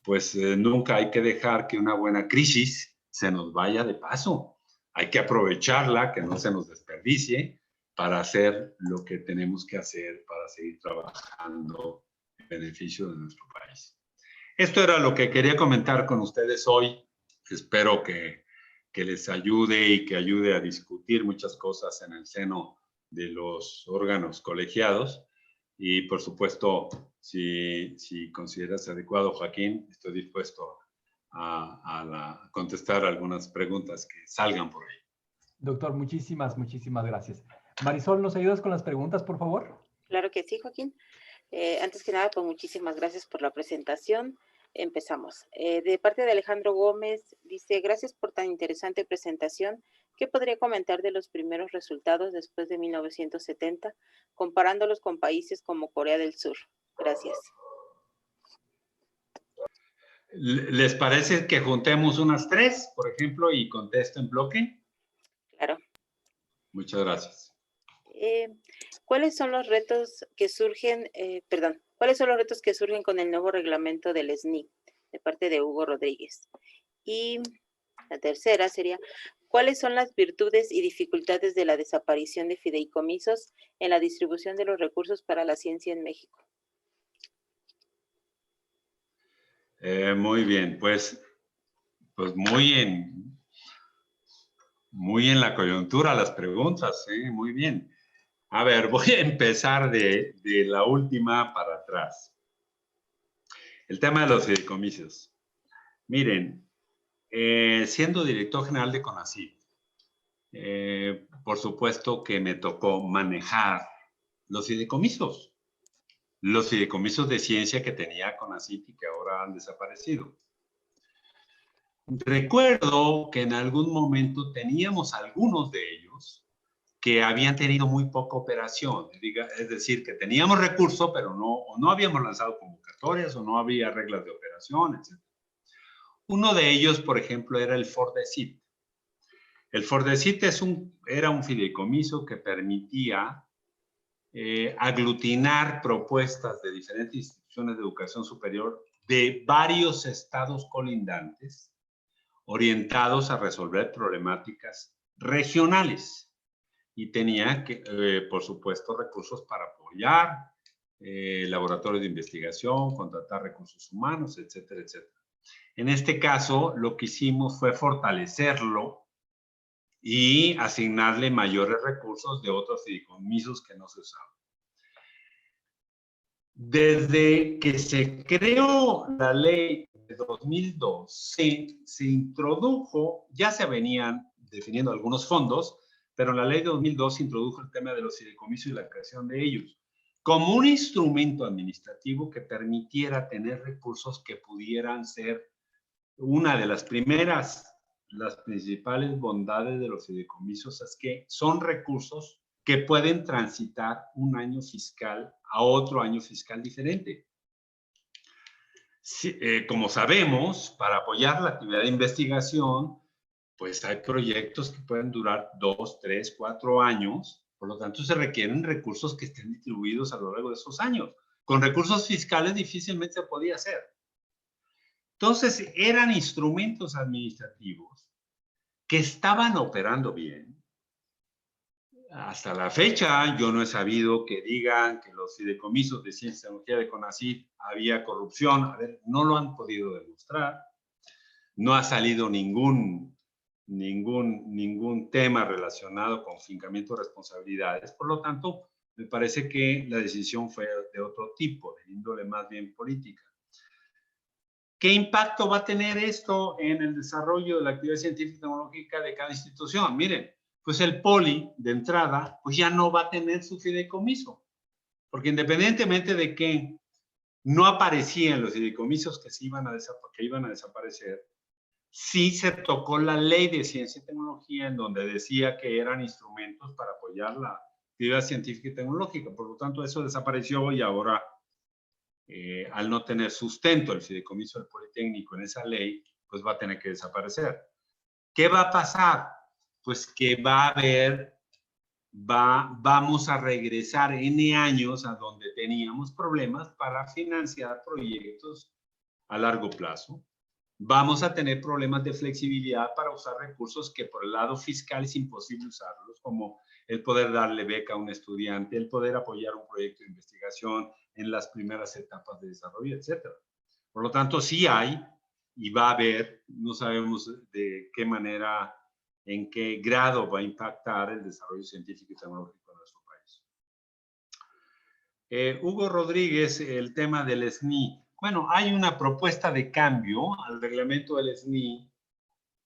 pues nunca hay que dejar que una buena crisis se nos vaya de paso. Hay que aprovecharla, que no se nos desperdicie, para hacer lo que tenemos que hacer para seguir trabajando en beneficio de nuestro país. Esto era lo que quería comentar con ustedes hoy. Espero que les ayude y que ayude a discutir muchas cosas en el seno de los órganos colegiados. Y, por supuesto, si consideras adecuado, Joaquín, estoy dispuesto a contestar algunas preguntas que salgan por ahí. Doctor, muchísimas gracias. Marisol, ¿nos ayudas con las preguntas, por favor? Claro que sí, Joaquín. Antes que nada, pues muchísimas gracias por la presentación. Empezamos. De parte de Alejandro Gómez, dice, gracias por tan interesante presentación. ¿Qué podría comentar de los primeros resultados después de 1970, comparándolos con países como Corea del Sur? Gracias. ¿Les parece que juntemos unas 3, por ejemplo, y contesto en bloque? Claro. Muchas gracias. ¿Cuáles son los retos que surgen, ¿cuáles son los retos que surgen con el nuevo reglamento del SNI? De parte de Hugo Rodríguez. Y la tercera sería, ¿cuáles son las virtudes y dificultades de la desaparición de fideicomisos en la distribución de los recursos para la ciencia en México? Muy bien, pues muy en la coyuntura las preguntas, muy bien. A ver, voy a empezar de la última para atrás. El tema de los fideicomisos. Miren, siendo director general de CONACYT, por supuesto que me tocó manejar los fideicomisos de ciencia que tenía CONACYT y que ahora han desaparecido. Recuerdo que en algún momento teníamos algunos de ellos que habían tenido muy poca operación, es decir, que teníamos recursos, pero no habíamos lanzado convocatorias o no había reglas de operación, etc. Uno de ellos, por ejemplo, era el FORDECYT. El FORDECYT era un fideicomiso que permitía aglutinar propuestas de diferentes instituciones de educación superior de varios estados colindantes orientados a resolver problemáticas regionales. Y tenía, por supuesto, recursos para apoyar laboratorios de investigación, contratar recursos humanos, etcétera, etcétera. En este caso, lo que hicimos fue fortalecerlo y asignarle mayores recursos de otros fideicomisos que no se usaban. Desde que se creó la ley de 2002, se introdujo, ya se venían definiendo algunos fondos, pero en la ley de 2002 se introdujo el tema de los fideicomisos y la creación de ellos, como un instrumento administrativo que permitiera tener recursos que pudieran ser una de las principales bondades de los fideicomisos es que son recursos que pueden transitar un año fiscal a otro año fiscal diferente. Como sabemos, para apoyar la actividad de investigación, pues hay proyectos que pueden durar 2, 3, 4 años. Por lo tanto, se requieren recursos que estén distribuidos a lo largo de esos años. Con recursos fiscales difícilmente se podía hacer. Entonces, eran instrumentos administrativos que estaban operando bien. Hasta la fecha, yo no he sabido que digan que los fideicomisos de ciencia y tecnología de CONACYT había corrupción. A ver, no lo han podido demostrar. No ha salido ningún tema relacionado con fincamiento de responsabilidades. Por lo tanto, me parece que la decisión fue de otro tipo, de índole más bien política. ¿Qué impacto va a tener esto en el desarrollo de la actividad científica y tecnológica de cada institución? Miren, pues el POLI, de entrada, pues ya no va a tener su fideicomiso, porque independientemente de que no aparecían los fideicomisos que iban a desaparecer, sí se tocó la ley de ciencia y tecnología en donde decía que eran instrumentos para apoyar la actividad científica y tecnológica. Por lo tanto, eso desapareció y ahora, al no tener sustento el fideicomiso del Politécnico en esa ley, pues va a tener que desaparecer. ¿Qué va a pasar? Pues que vamos a regresar N años a donde teníamos problemas para financiar proyectos a largo plazo. Vamos a tener problemas de flexibilidad para usar recursos que por el lado fiscal es imposible usarlos, como el poder darle beca a un estudiante, el poder apoyar un proyecto de investigación en las primeras etapas de desarrollo, etc. Por lo tanto, sí hay y va a haber, no sabemos de qué manera, en qué grado va a impactar el desarrollo científico y tecnológico en nuestro país. Hugo Rodríguez, el tema del SNI. Bueno, hay una propuesta de cambio al reglamento del SNI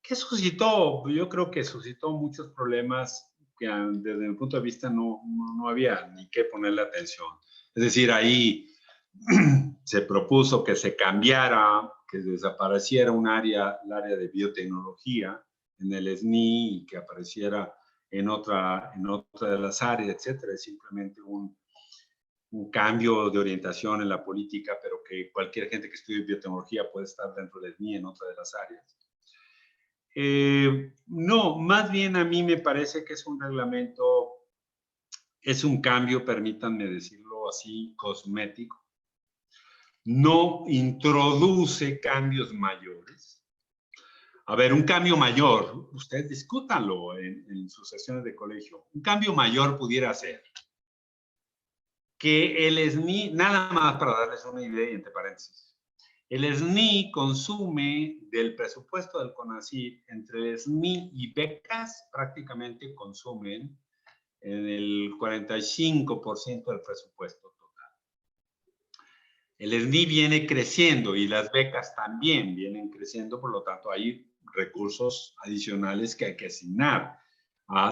que yo creo que suscitó muchos problemas que desde mi punto de vista no había ni que ponerle atención. Es decir, ahí se propuso que se cambiara, que desapareciera el área de biotecnología en el SNI y que apareciera en otra de las áreas, etcétera. Es simplemente un cambio de orientación en la política, pero que cualquier gente que estudie biotecnología puede estar dentro del SNI en otra de las áreas. No, más bien a mí me parece que es un reglamento, es un cambio, permítanme decirlo así, cosmético. No introduce cambios mayores. A ver, un cambio mayor, ustedes discútanlo en sus sesiones de colegio. Un cambio mayor pudiera ser que el SNI, nada más para darles una idea y entre paréntesis, el SNI consume del presupuesto del CONACYT, entre el SNI y becas, prácticamente consumen en el 45% del presupuesto total. El SNI viene creciendo y las becas también vienen creciendo, por lo tanto hay recursos adicionales que hay que asignar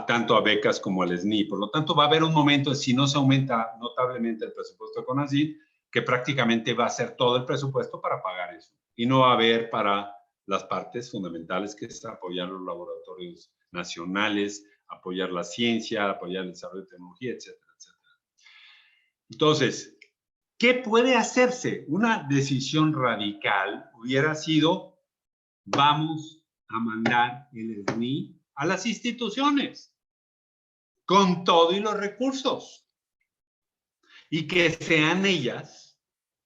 tanto a becas como al SNI. Por lo tanto, va a haber un momento, si no se aumenta notablemente el presupuesto de CONACYT, que prácticamente va a ser todo el presupuesto para pagar eso. Y no va a haber para las partes fundamentales, que es apoyar los laboratorios nacionales, apoyar la ciencia, apoyar el desarrollo de tecnología, etcétera, etcétera. Entonces, ¿qué puede hacerse? Una decisión radical hubiera sido, vamos a mandar el SNI a las instituciones, con todo y los recursos, y que sean ellas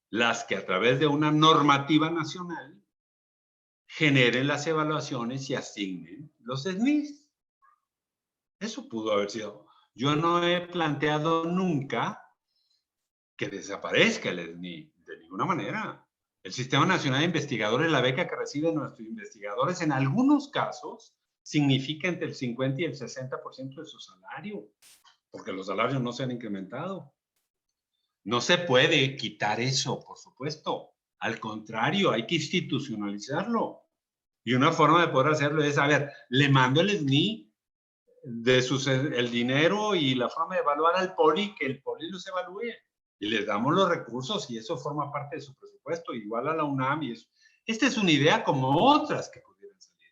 las que a través de una normativa nacional generen las evaluaciones y asignen los SNIs. Eso pudo haber sido. Yo no he planteado nunca que desaparezca el SNI, de ninguna manera. El Sistema Nacional de Investigadores, la beca que reciben nuestros investigadores, en algunos casos, significa entre el 50 y el 60% de su salario, porque los salarios no se han incrementado. No se puede quitar eso, por supuesto. Al contrario, hay que institucionalizarlo. Y una forma de poder hacerlo es, a ver, le mando el SNI el dinero y la forma de evaluar al POLI, que el POLI los evalúe. Y les damos los recursos y eso forma parte de su presupuesto, igual a la UNAM. Y eso. Esta es una idea como otras que pudieran salir.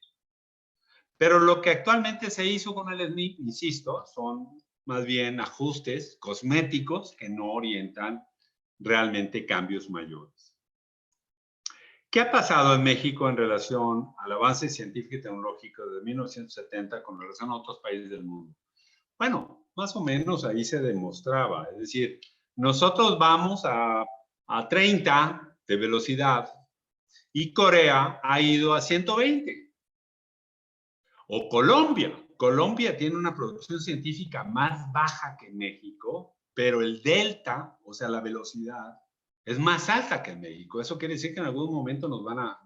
Pero lo que actualmente se hizo con el SNI, insisto, son más bien ajustes cosméticos que no orientan realmente cambios mayores. ¿Qué ha pasado en México en relación al avance científico y tecnológico desde 1970 con relación a otros países del mundo? Bueno, más o menos ahí se demostraba. Es decir, nosotros vamos a 30 de velocidad y Corea ha ido a 120. O Colombia. Colombia tiene una producción científica más baja que México, pero el delta, o sea, la velocidad, es más alta que en México. Eso quiere decir que en algún momento nos van a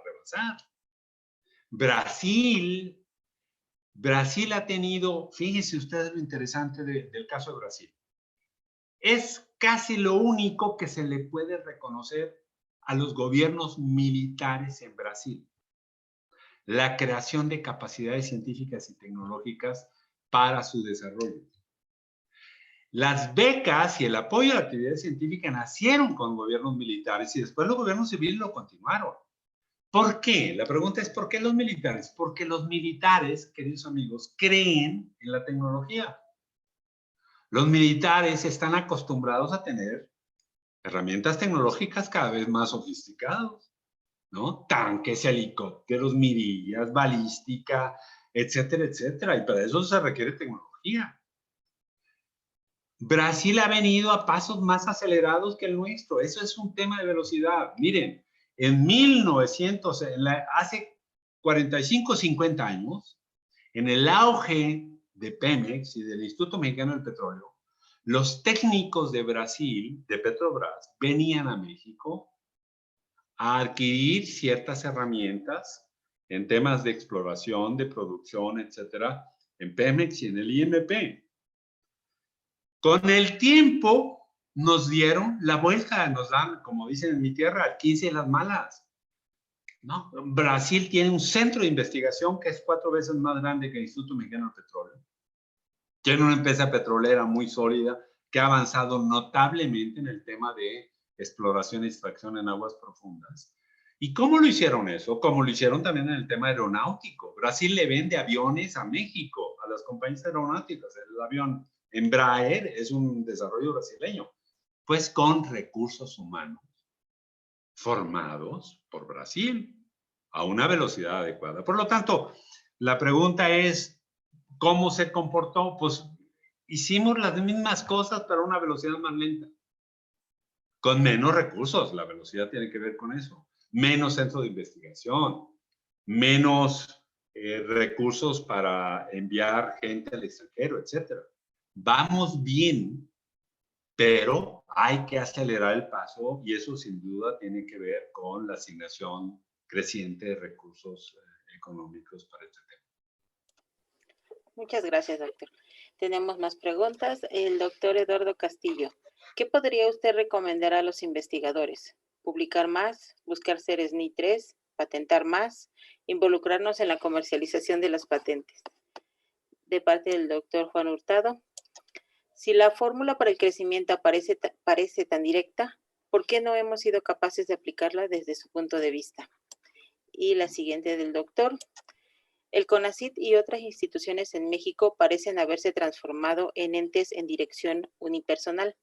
rebasar. Brasil ha tenido, fíjense ustedes lo interesante del caso de Brasil. Es casi lo único que se le puede reconocer a los gobiernos militares en Brasil. La creación de capacidades científicas y tecnológicas para su desarrollo. Las becas y el apoyo a la actividad científica nacieron con gobiernos militares y después los gobiernos civiles lo continuaron. ¿Por qué? La pregunta es ¿por qué los militares? Porque los militares, queridos amigos, creen en la tecnología. Los militares están acostumbrados a tener herramientas tecnológicas cada vez más sofisticadas, ¿no? Tanques, helicópteros, mirillas, balística, etcétera, etcétera. Y para eso se requiere tecnología. Brasil ha venido a pasos más acelerados que el nuestro. Eso es un tema de velocidad. Miren, en 1900, hace 45, 50 años, en el auge de Pemex y del Instituto Mexicano del Petróleo, los técnicos de Brasil, de Petrobras, venían a México a adquirir ciertas herramientas en temas de exploración, de producción, etcétera, en Pemex y en el IMP. Con el tiempo nos dieron la vuelta, nos dan, como dicen en mi tierra, al 15 de las malas. ¿No? Brasil tiene un centro de investigación que es 4 veces más grande que el Instituto Mexicano del Petróleo. Tiene una empresa petrolera muy sólida que ha avanzado notablemente en el tema de exploración y extracción en aguas profundas. ¿Y cómo lo hicieron eso? Como lo hicieron también en el tema aeronáutico. Brasil le vende aviones a México, a las compañías aeronáuticas. El avión Embraer es un desarrollo brasileño, pues con recursos humanos formados por Brasil a una velocidad adecuada. Por lo tanto, la pregunta es, ¿cómo se comportó? Pues hicimos las mismas cosas, pero a una velocidad más lenta. Con menos recursos, la velocidad tiene que ver con eso. Menos centro de investigación, menos recursos para enviar gente al extranjero, etcétera. Vamos bien, pero hay que acelerar el paso y eso sin duda tiene que ver con la asignación creciente de recursos económicos para este tema. Muchas gracias, doctor. Tenemos más preguntas. El doctor Eduardo Castillo. ¿Qué podría usted recomendar a los investigadores? ¿Publicar más? ¿Buscar ser SNI 3? ¿Patentar más? ¿Involucrarnos en la comercialización de las patentes? De parte del doctor Juan Hurtado. Si la fórmula para el crecimiento parece tan directa, ¿por qué no hemos sido capaces de aplicarla desde su punto de vista? Y la siguiente del doctor. El CONACYT y otras instituciones en México parecen haberse transformado en entes en dirección unipersonal.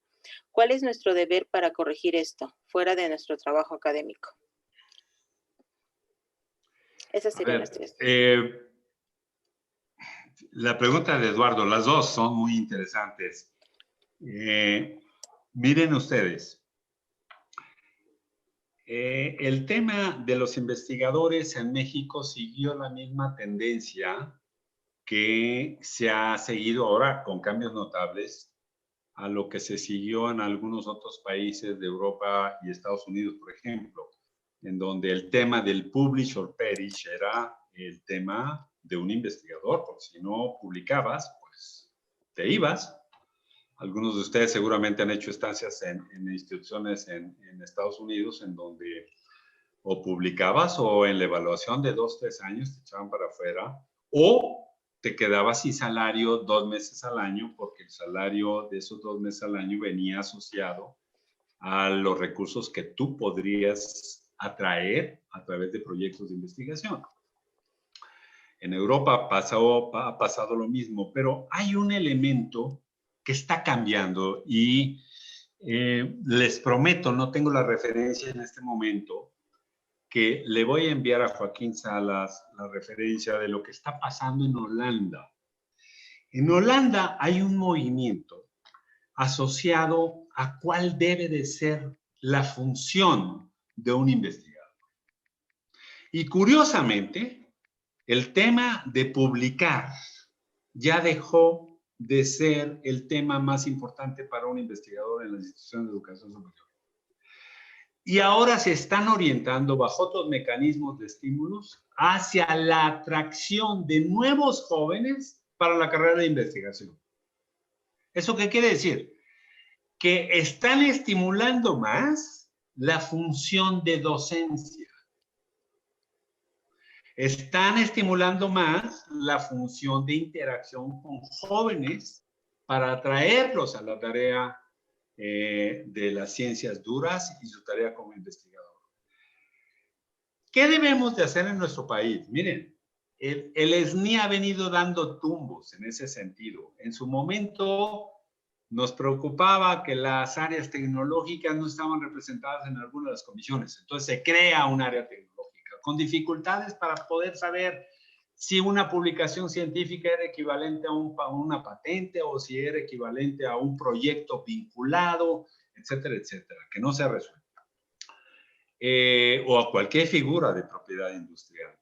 ¿Cuál es nuestro deber para corregir esto, fuera de nuestro trabajo académico? Esas serían las tres. La pregunta de Eduardo, las dos son muy interesantes. Miren ustedes, el tema de los investigadores en México siguió la misma tendencia que se ha seguido ahora con cambios notables a lo que se siguió en algunos otros países de Europa y Estados Unidos, por ejemplo, en donde el tema del publish or perish era el tema de un investigador, porque si no publicabas, pues te ibas. Algunos de ustedes seguramente han hecho estancias en instituciones en Estados Unidos en donde o publicabas o en la evaluación de 2, 3 años te echaban para afuera o te quedabas sin salario 2 meses al año porque el salario de esos 2 meses al año venía asociado a los recursos que tú podrías atraer a través de proyectos de investigación. En Europa ha pasado lo mismo, pero hay un elemento que está cambiando y les prometo, no tengo la referencia en este momento, que le voy a enviar a Joaquín Salas la referencia de lo que está pasando en Holanda. En Holanda hay un movimiento asociado a cuál debe de ser la función de un investigador. Y curiosamente, el tema de publicar ya dejó de ser el tema más importante para un investigador en las instituciones de educación superior. Y ahora se están orientando bajo otros mecanismos de estímulos hacia la atracción de nuevos jóvenes para la carrera de investigación. ¿Eso qué quiere decir? Que están estimulando más la función de docencia. Están estimulando más la función de interacción con jóvenes para atraerlos a la tarea de las ciencias duras y su tarea como investigador. ¿Qué debemos de hacer en nuestro país? Miren, el SNI ha venido dando tumbos en ese sentido. En su momento nos preocupaba que las áreas tecnológicas no estaban representadas en alguna de las comisiones. Entonces se crea un área tecnológica con dificultades para poder saber si una publicación científica era equivalente a una patente o si era equivalente a un proyecto vinculado, etcétera, etcétera, que no se ha resuelto. O a cualquier figura de propiedad industrial.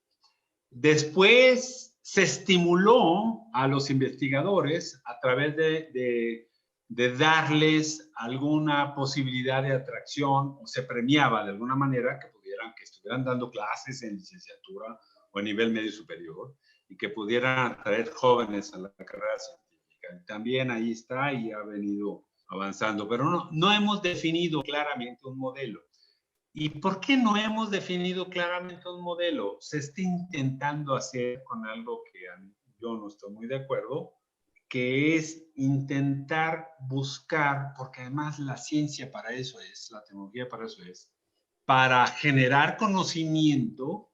Después se estimuló a los investigadores a través de darles alguna posibilidad de atracción, o se premiaba de alguna manera que estuvieran dando clases en licenciatura o a nivel medio superior y que pudieran atraer jóvenes a la carrera científica. También ahí está y ha venido avanzando, pero no hemos definido claramente un modelo. ¿Y por qué no hemos definido claramente un modelo? Se está intentando hacer con algo que yo no estoy muy de acuerdo, que es intentar buscar, porque además la ciencia para eso es, la tecnología para eso es, para generar conocimiento,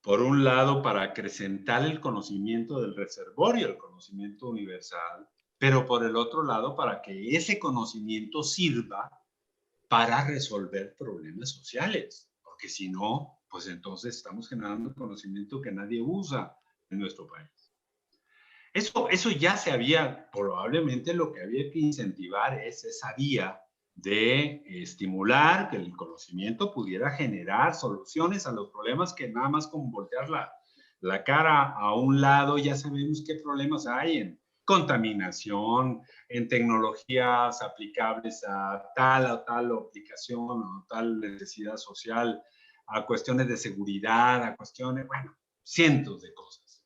por un lado, para acrecentar el conocimiento del reservorio, el conocimiento universal, pero por el otro lado, para que ese conocimiento sirva para resolver problemas sociales, porque si no, pues entonces estamos generando conocimiento que nadie usa en nuestro país. Eso ya se había, probablemente lo que había que incentivar es esa vía de estimular que el conocimiento pudiera generar soluciones a los problemas que nada más con voltear la cara a un lado ya sabemos qué problemas hay en contaminación, en tecnologías aplicables a tal o tal aplicación o tal necesidad social, a cuestiones de seguridad, a cuestiones, bueno, cientos de cosas.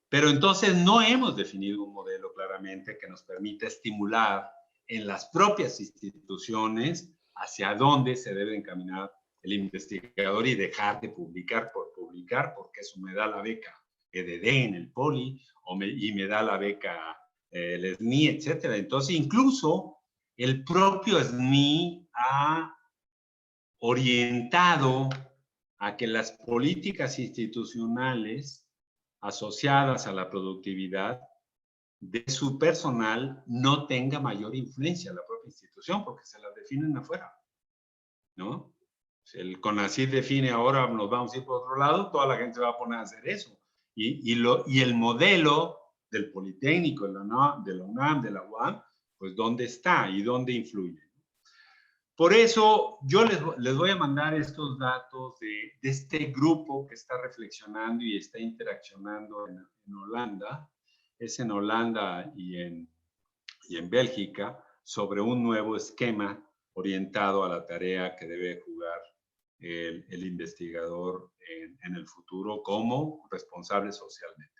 Pero entonces no hemos definido un modelo claramente que nos permita estimular en las propias instituciones hacia dónde se debe encaminar el investigador y dejar de publicar por publicar, porque eso me da la beca EDD en el Poli y me da la beca el SNI, etcétera. Entonces, incluso el propio SNI ha orientado a que las políticas institucionales asociadas a la productividad de su personal no tenga mayor influencia en la propia institución, porque se las definen afuera, ¿no? El CONACYT define ahora nos vamos a ir por otro lado, toda la gente va a poner a hacer eso. Y el modelo del Politécnico, de la UNAM, de la UAM, pues ¿dónde está y dónde influye? Por eso yo les voy a mandar estos datos de este grupo que está reflexionando y está interaccionando en Holanda. Es en Holanda y en Bélgica sobre un nuevo esquema orientado a la tarea que debe jugar el investigador en el futuro como responsable socialmente.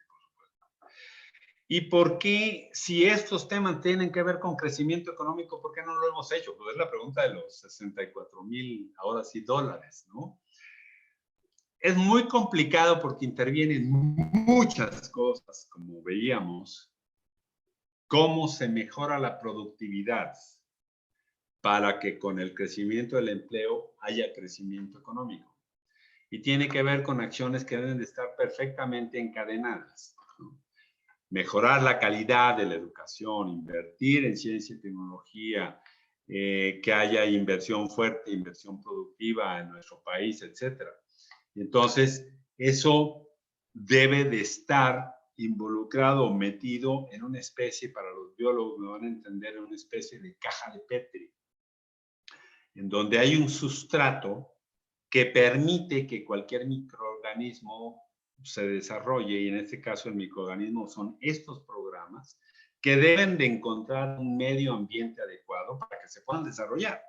¿Y por qué, si estos temas tienen que ver con crecimiento económico, por qué no lo hemos hecho? Pues es la pregunta de los 64,000, ahora sí, dólares, ¿no? Es muy complicado porque intervienen muchas cosas, como veíamos, cómo se mejora la productividad para que con el crecimiento del empleo haya crecimiento económico. Y tiene que ver con acciones que deben de estar perfectamente encadenadas. Mejorar la calidad de la educación, invertir en ciencia y tecnología, que haya inversión fuerte, inversión productiva en nuestro país, etcétera. Entonces, eso debe de estar involucrado, metido en una especie, para los biólogos me van a entender, en una especie de caja de Petri, en donde hay un sustrato que permite que cualquier microorganismo se desarrolle, y en este caso el microorganismo son estos programas que deben de encontrar un medio ambiente adecuado para que se puedan desarrollar.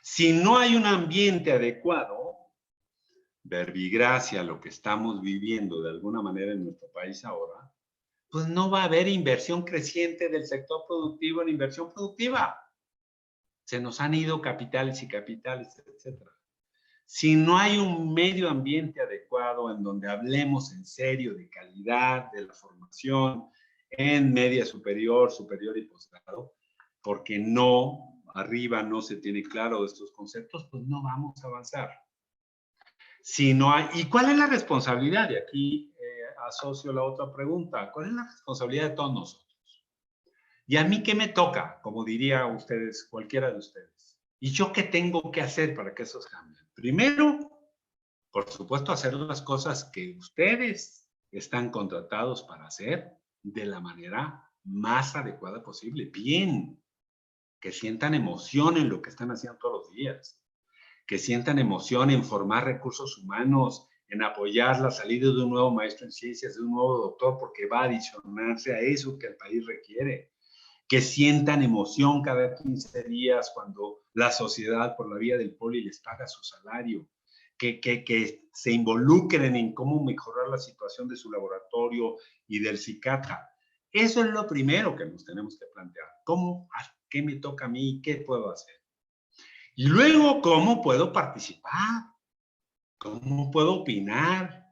Si no hay un ambiente adecuado, verbigracia, lo que estamos viviendo de alguna manera en nuestro país ahora, pues no va a haber inversión creciente del sector productivo en inversión productiva. Se nos han ido capitales y capitales, etcétera. Si no hay un medio ambiente adecuado en donde hablemos en serio de calidad, de la formación en media superior, superior y posgrado, porque no, arriba no se tiene claro de estos conceptos, pues no vamos a avanzar. Si no hay, ¿y cuál es la responsabilidad? Y aquí asocio la otra pregunta. ¿Cuál es la responsabilidad de todos nosotros? ¿Y a mí qué me toca? Como diría ustedes, cualquiera de ustedes. ¿Y yo qué tengo que hacer para que eso cambie? Primero, por supuesto, hacer las cosas que ustedes están contratados para hacer de la manera más adecuada posible. Bien, que sientan emoción en lo que están haciendo todos los días, que sientan emoción en formar recursos humanos, en apoyar la salida de un nuevo maestro en ciencias, de un nuevo doctor, porque va a adicionarse a eso que el país requiere. Que sientan emoción cada 15 días cuando la sociedad por la vía del poli les paga su salario. Que se involucren en cómo mejorar la situación de su laboratorio y del CICATA. Eso es lo primero que nos tenemos que plantear. ¿Cómo, qué me toca a mí? ¿Qué puedo hacer? Y luego, ¿cómo puedo participar? ¿Cómo puedo opinar?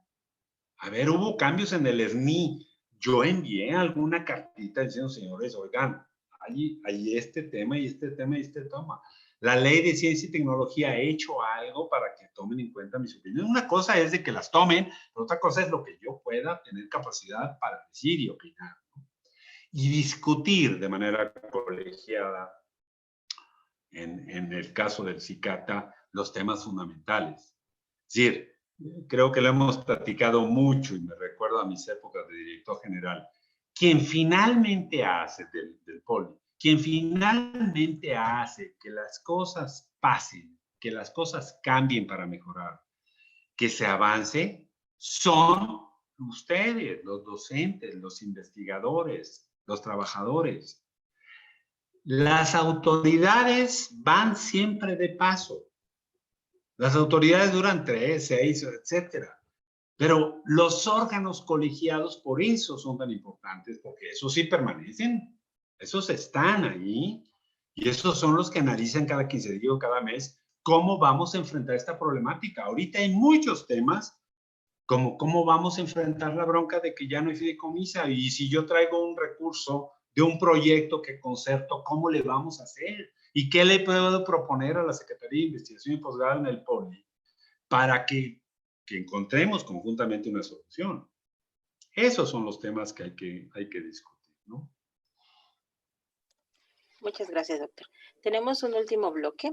A ver, hubo cambios en el SNI. Yo envié alguna cartita diciendo, señores, oigan, hay este tema y este tema y este tema. La ley de ciencia y tecnología ha hecho algo para que tomen en cuenta mis opiniones. Una cosa es de que las tomen, pero otra cosa es lo que yo pueda tener capacidad para decir y opinar, ¿no? Y discutir de manera colegiada, en el caso del CICATA, los temas fundamentales. Es decir, creo que lo hemos platicado mucho y me recuerdo a mis épocas de director general. Quien finalmente hace del poli, quien finalmente hace que las cosas pasen, que las cosas cambien para mejorar, que se avance, son ustedes, los docentes, los investigadores, los trabajadores. Las autoridades van siempre de paso. Las autoridades duran 3, 6, etcétera. Pero los órganos colegiados por eso son tan importantes, porque esos sí permanecen, esos están ahí, y esos son los que analizan cada 15 días o cada mes cómo vamos a enfrentar esta problemática. Ahorita hay muchos temas, como cómo vamos a enfrentar la bronca de que ya no hay fideikomisa, y si yo traigo un recurso de un proyecto que concerto, ¿cómo le vamos a hacer? ¿Y qué le puedo proponer a la Secretaría de Investigación y Posgrado en el POLI para que encontremos conjuntamente una solución? Esos son los temas que hay que discutir, ¿no? Muchas gracias, doctor. Tenemos un último bloque.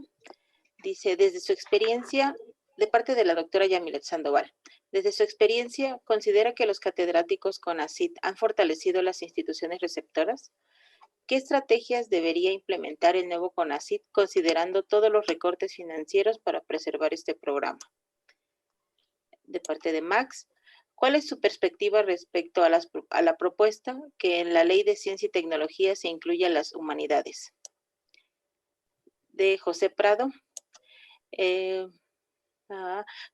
Dice, desde su experiencia, de parte de la doctora Yamilet Sandoval, desde su experiencia, ¿considera que los catedráticos CONACYT han fortalecido las instituciones receptoras? ¿Qué estrategias debería implementar el nuevo CONACYT considerando todos los recortes financieros para preservar este programa? De parte de Max, ¿cuál es su perspectiva respecto a la propuesta que en la Ley de Ciencia y Tecnología se incluya las humanidades? De José Prado,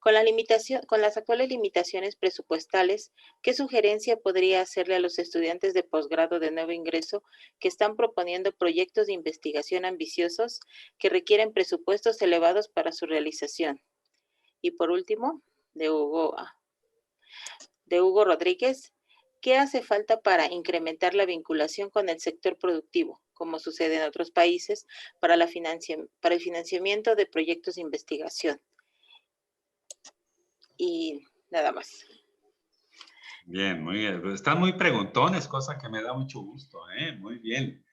con las actuales limitaciones presupuestales, ¿qué sugerencia podría hacerle a los estudiantes de posgrado de nuevo ingreso que están proponiendo proyectos de investigación ambiciosos que requieren presupuestos elevados para su realización? Y por último, de Hugo Rodríguez, ¿qué hace falta para incrementar la vinculación con el sector productivo, como sucede en otros países, para el financiamiento de proyectos de investigación? Y nada más. Bien, muy bien. Están muy preguntones, cosa que me da mucho gusto, ¿eh? Muy bien.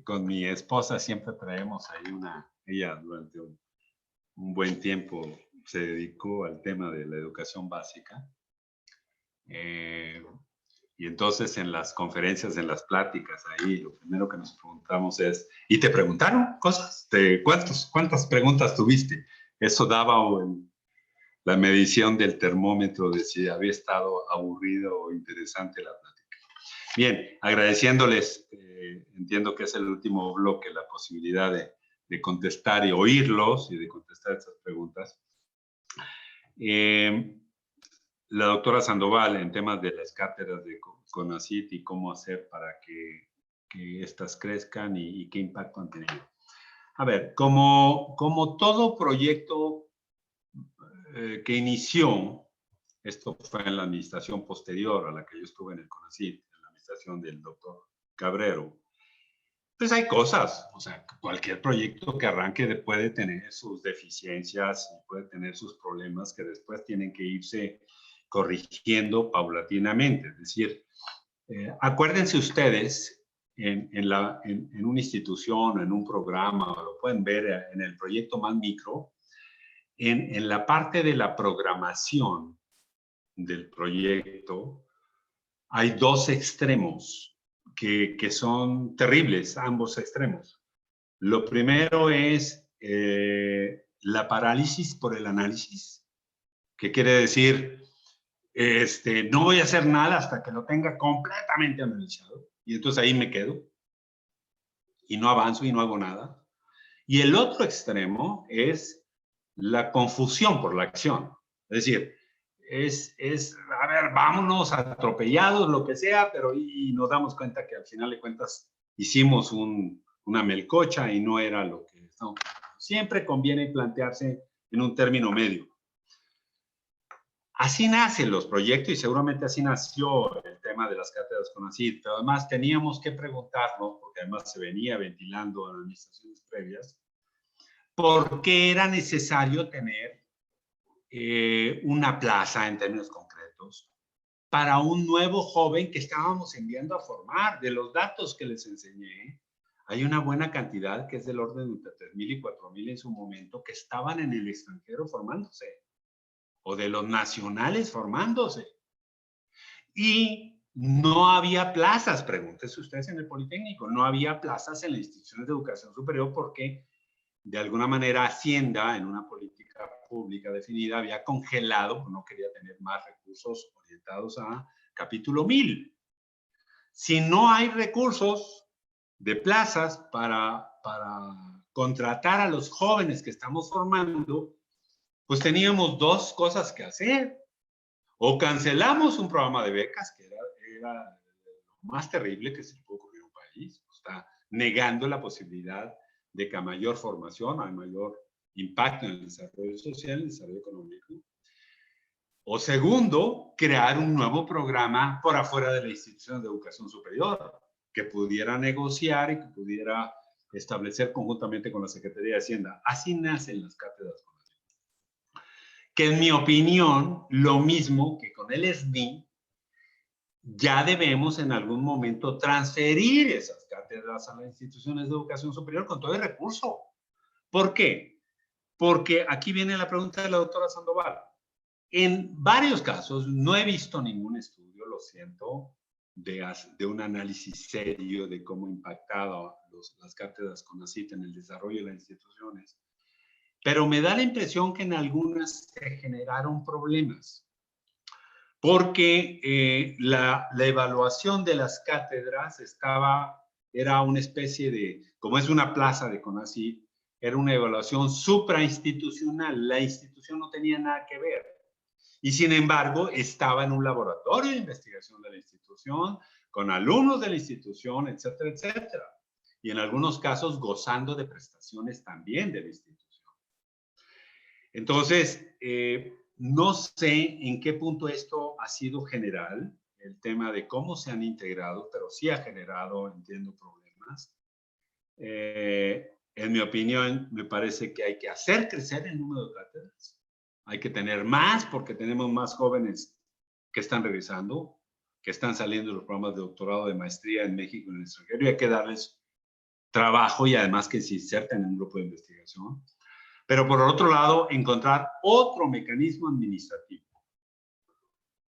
Con mi esposa siempre traemos ahí ella durante un buen tiempo se dedicó al tema de la educación básica. Y entonces en las conferencias, en las pláticas, ahí lo primero que nos preguntamos es, ¿y te preguntaron cosas? ¿Cuántas preguntas tuviste? Eso daba la medición del termómetro de si había estado aburrido o interesante la plática. Bien, agradeciéndoles, entiendo que es el último bloque, la posibilidad de contestar y oírlos y de contestar estas preguntas. La doctora Sandoval, en temas de las cátedras de CONACYT y cómo hacer para que éstas crezcan y qué impacto han tenido. A ver, como todo proyecto que inició, esto fue en la administración posterior a la que yo estuve en el CONACYT, en la administración del doctor Cabrero, pues hay cosas, o sea, cualquier proyecto que arranque puede tener sus deficiencias y puede tener sus problemas que después tienen que irse corrigiendo paulatinamente. Es decir, acuérdense ustedes en una institución, en un programa, lo pueden ver en el proyecto más micro, en la parte de la programación del proyecto hay dos extremos que son terribles, ambos extremos. Lo primero es la parálisis por el análisis, que quiere decir, no voy a hacer nada hasta que lo tenga completamente analizado. Y entonces ahí me quedo y no avanzo y no hago nada. Y el otro extremo es la confusión por la acción. Es decir, a ver, vámonos atropellados, lo que sea, pero y nos damos cuenta que al final de cuentas hicimos una melcocha y no era lo que estamos pensando. Siempre conviene plantearse en un término medio. Así nacen los proyectos y seguramente así nació el tema de las cátedras CONACYT, pero además teníamos que preguntarnos, porque además se venía ventilando en administraciones previas, por qué era necesario tener una plaza en términos concretos para un nuevo joven que estábamos enviando a formar. De los datos que les enseñé, hay una buena cantidad que es del orden de entre 3,000 y 4,000 en su momento que estaban en el extranjero formándose o de los nacionales formándose. Y no había plazas, pregúntense ustedes en el Politécnico, no había plazas en las instituciones de educación superior porque de alguna manera Hacienda, en una política pública definida, había congelado, porque no quería tener más recursos orientados a capítulo 1000. Si no hay recursos de plazas para contratar a los jóvenes que estamos formando, pues teníamos dos cosas que hacer. O cancelamos un programa de becas, que era lo más terrible que se le puede ocurrir a un país. Está negando la posibilidad de que a mayor formación, a mayor impacto en el desarrollo social, en el desarrollo económico. O segundo, crear un nuevo programa por afuera de la institución de educación superior, que pudiera negociar y que pudiera establecer conjuntamente con la Secretaría de Hacienda. Así nacen las cátedras CONACYT. Que en mi opinión, lo mismo que con el SNI, ya debemos en algún momento transferir esas cátedras a las instituciones de educación superior con todo el recurso. ¿Por qué? Porque aquí viene la pregunta de la doctora Sandoval. En varios casos, no he visto ningún estudio, lo siento, de un análisis serio de cómo ha impactado las cátedras CONACYT en el desarrollo de las instituciones. Pero me da la impresión que en algunas se generaron problemas. Porque la evaluación de las cátedras era una especie de, como es una plaza de CONACYT, era una evaluación suprainstitucional. La institución no tenía nada que ver. Y sin embargo, estaba en un laboratorio de investigación de la institución, con alumnos de la institución, etcétera, etcétera. Y en algunos casos gozando de prestaciones también de la institución. Entonces, no sé en qué punto esto ha sido general, el tema de cómo se han integrado, pero sí ha generado, entiendo, problemas. En mi opinión, me parece que hay que hacer crecer el número de cátedras. Hay que tener más porque tenemos más jóvenes que están regresando. que están saliendo de los programas de doctorado, de maestría en México y en el extranjero, y hay que darles trabajo y además que se inserten en un grupo de investigación. Pero por otro lado, encontrar otro mecanismo administrativo.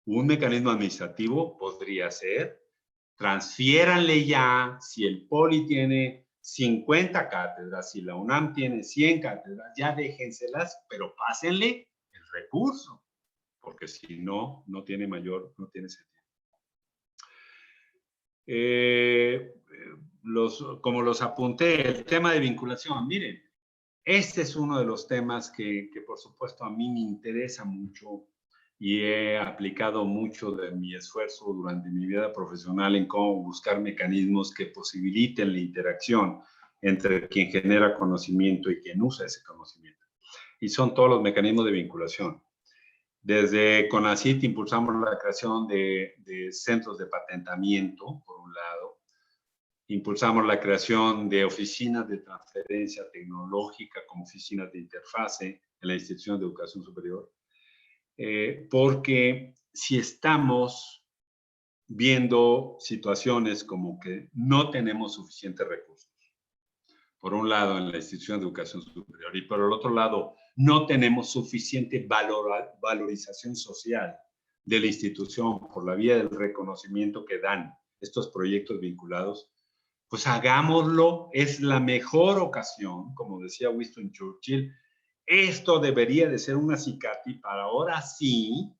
Un mecanismo administrativo podría ser, transfiéranle ya, si el Poli tiene 50 cátedras, si la UNAM tiene 100 cátedras, ya déjenselas, pero pásenle el recurso, porque si no, no tiene sentido. Como los apunté, el tema de vinculación, miren, este es uno de los temas que por supuesto a mí me interesa mucho y he aplicado mucho de mi esfuerzo durante mi vida profesional en cómo buscar mecanismos que posibiliten la interacción entre quien genera conocimiento y quien usa ese conocimiento. Y son todos los mecanismos de vinculación. Desde CONACYT impulsamos la creación de centros de patentamiento, por un lado. Impulsamos la creación de oficinas de transferencia tecnológica como oficinas de interfase en la institución de educación superior. Porque si estamos viendo situaciones como que no tenemos suficientes recursos, por un lado en la institución de educación superior y por el otro lado no tenemos suficiente valorización social de la institución por la vía del reconocimiento que dan estos proyectos vinculados, pues hagámoslo, es la mejor ocasión, como decía Winston Churchill, esto debería de ser una CICATI para ahora sí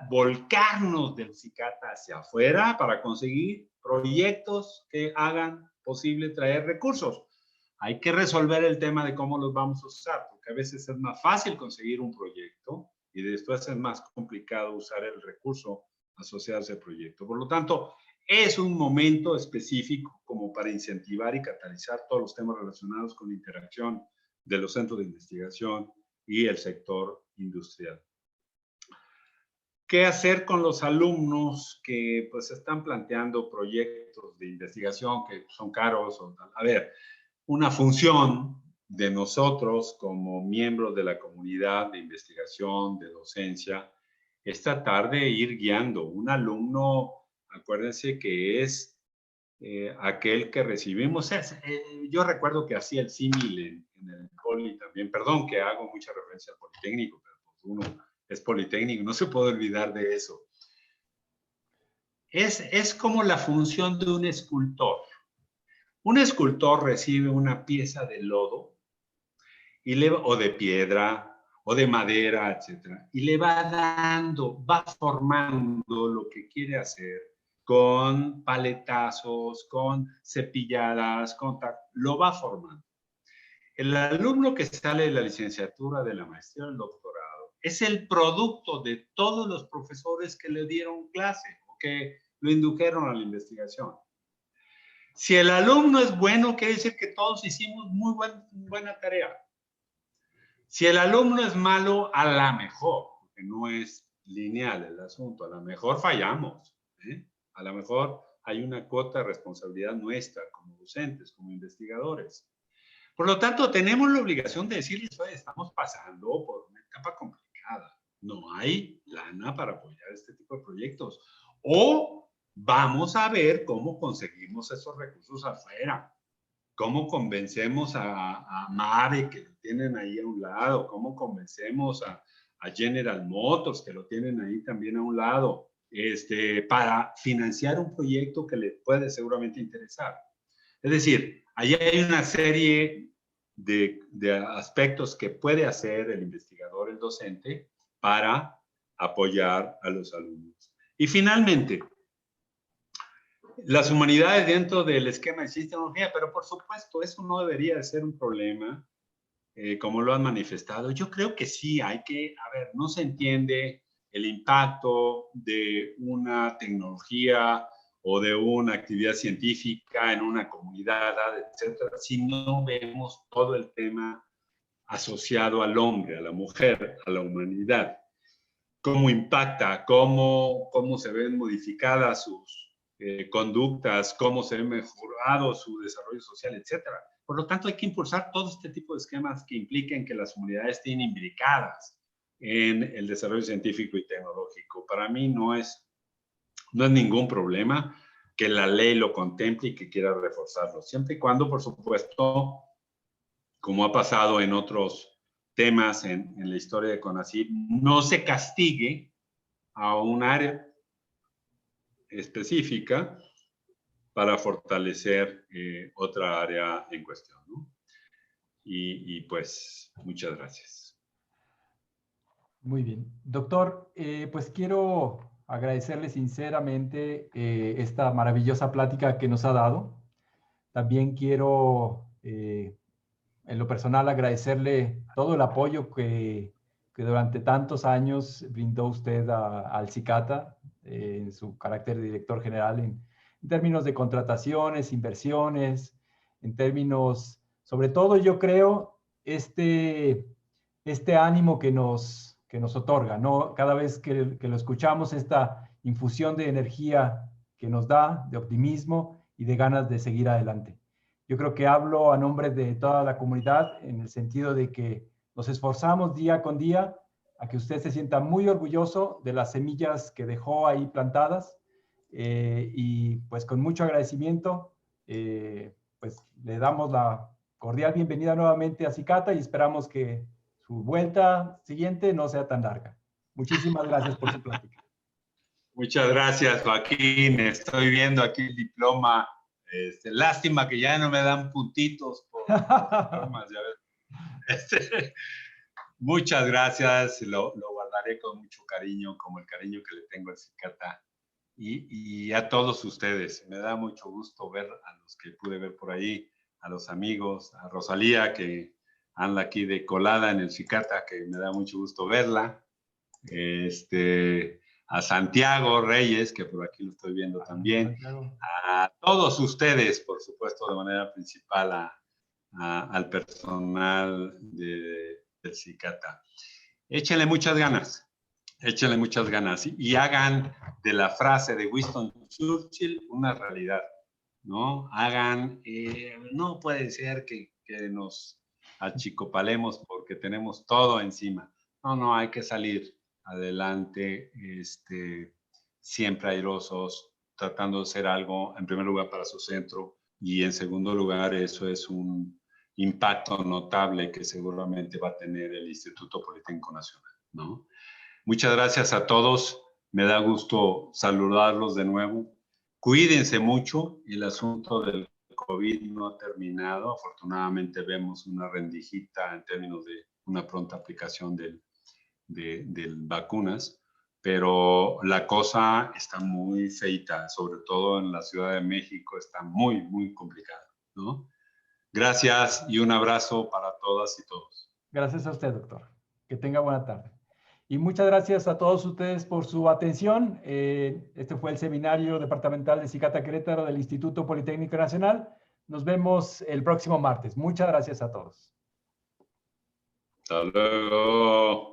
volcarnos del CICATA hacia afuera para conseguir proyectos que hagan posible traer recursos. Hay que resolver el tema de cómo los vamos a usar, porque a veces es más fácil conseguir un proyecto y después es más complicado usar el recurso asociado a ese proyecto. Por lo tanto, es un momento específico como para incentivar y catalizar todos los temas relacionados con la interacción de los centros de investigación y el sector industrial. ¿Qué hacer con los alumnos que pues están planteando proyectos de investigación que son caros? A ver, una función de nosotros como miembros de la comunidad de investigación, de docencia, es tratar de ir guiando. Un alumno, acuérdense que es aquel que recibimos. Yo recuerdo que hacía el símil en el Poli también. Perdón que hago mucha referencia al Politécnico, pero pues uno es Politécnico, no se puede olvidar de eso. Es como la función de un escultor. Un escultor recibe una pieza de lodo o de piedra o de madera, etcétera, y le va dando, va formando lo que quiere hacer con paletazos, con cepilladas, lo va formando. El alumno que sale de la licenciatura, de la maestría, del doctorado, es el producto de todos los profesores que le dieron clase o que lo indujeron a la investigación. Si el alumno es bueno, quiere decir que todos hicimos muy buena tarea. Si el alumno es malo, a lo mejor, porque no es lineal el asunto, a lo mejor fallamos, ¿eh? A lo mejor hay una cuota de responsabilidad nuestra como docentes, como investigadores. Por lo tanto, tenemos la obligación de decirles, oye, estamos pasando por una etapa complicada. No hay lana para apoyar este tipo de proyectos. O vamos a ver cómo conseguimos esos recursos afuera. ¿Cómo convencemos a Mave, que lo tienen ahí a un lado? ¿Cómo convencemos a General Motors, que lo tienen ahí también a un lado? Para financiar un proyecto que les puede seguramente interesar. Es decir, ahí hay una serie de aspectos que puede hacer el investigador, el docente, para apoyar a los alumnos. Y finalmente, las humanidades dentro del esquema de sistemología, pero por supuesto eso no debería de ser un problema, como lo han manifestado. Yo creo que sí, no se entiende el impacto de una tecnología o de una actividad científica en una comunidad, etcétera, si no vemos todo el tema asociado al hombre, a la mujer, a la humanidad. Cómo impacta, cómo se ven modificadas sus conductas, cómo se ve mejorado su desarrollo social, etcétera. Por lo tanto, hay que impulsar todo este tipo de esquemas que impliquen que las comunidades estén imbricadas en el desarrollo científico y tecnológico. Para mí no es No es ningún problema que la ley lo contemple y que quiera reforzarlo, siempre y cuando, por supuesto, como ha pasado en otros temas en la historia de CONACYT, no se castigue a un área específica para fortalecer otra área en cuestión, ¿no? Y pues, muchas gracias. Muy bien. Doctor, pues quiero agradecerle sinceramente esta maravillosa plática que nos ha dado. También quiero, en lo personal, agradecerle todo el apoyo que durante tantos años brindó usted al CICATA en su carácter de director general en términos de contrataciones, inversiones, en términos, sobre todo yo creo, este ánimo que nos otorga, ¿no? Cada vez que lo escuchamos, esta infusión de energía que nos da, de optimismo y de ganas de seguir adelante. Yo creo que hablo a nombre de toda la comunidad en el sentido de que nos esforzamos día con día a que usted se sienta muy orgulloso de las semillas que dejó ahí plantadas y pues con mucho agradecimiento pues le damos la cordial bienvenida nuevamente a CICATA y esperamos que su vuelta siguiente no sea tan larga. Muchísimas gracias por su plática. Muchas gracias, Joaquín. Estoy viendo aquí el diploma. Lástima que ya no me dan puntitos por diplomas. Ya ves. Muchas gracias. Lo guardaré con mucho cariño, como el cariño que le tengo al CICATA. Y a todos ustedes. Me da mucho gusto ver a los que pude ver por ahí, a los amigos, a Rosalía, que anda aquí de colada en el CICATA, que me da mucho gusto verla. A Santiago Reyes, que por aquí lo estoy viendo también, a todos ustedes, por supuesto, de manera principal, al personal del CICATA. Échenle muchas ganas y hagan de la frase de Winston Churchill una realidad, ¿no? No puede ser que nos achicopalemos porque tenemos todo encima. No, hay que salir adelante, siempre airosos, tratando de hacer algo, en primer lugar, para su centro, y en segundo lugar, eso es un impacto notable que seguramente va a tener el Instituto Politécnico Nacional, ¿no? Muchas gracias a todos, me da gusto saludarlos de nuevo. Cuídense mucho, el asunto del COVID no ha terminado, afortunadamente vemos una rendijita en términos de una pronta aplicación de vacunas, pero la cosa está muy feita, sobre todo en la Ciudad de México está muy, muy complicada, ¿no? Gracias y un abrazo para todas y todos. Gracias a usted, doctor. Que tenga buena tarde. Y muchas gracias a todos ustedes por su atención. Este fue el seminario departamental de CICATA Querétaro del Instituto Politécnico Nacional. Nos vemos el próximo martes. Muchas gracias a todos. Hasta luego.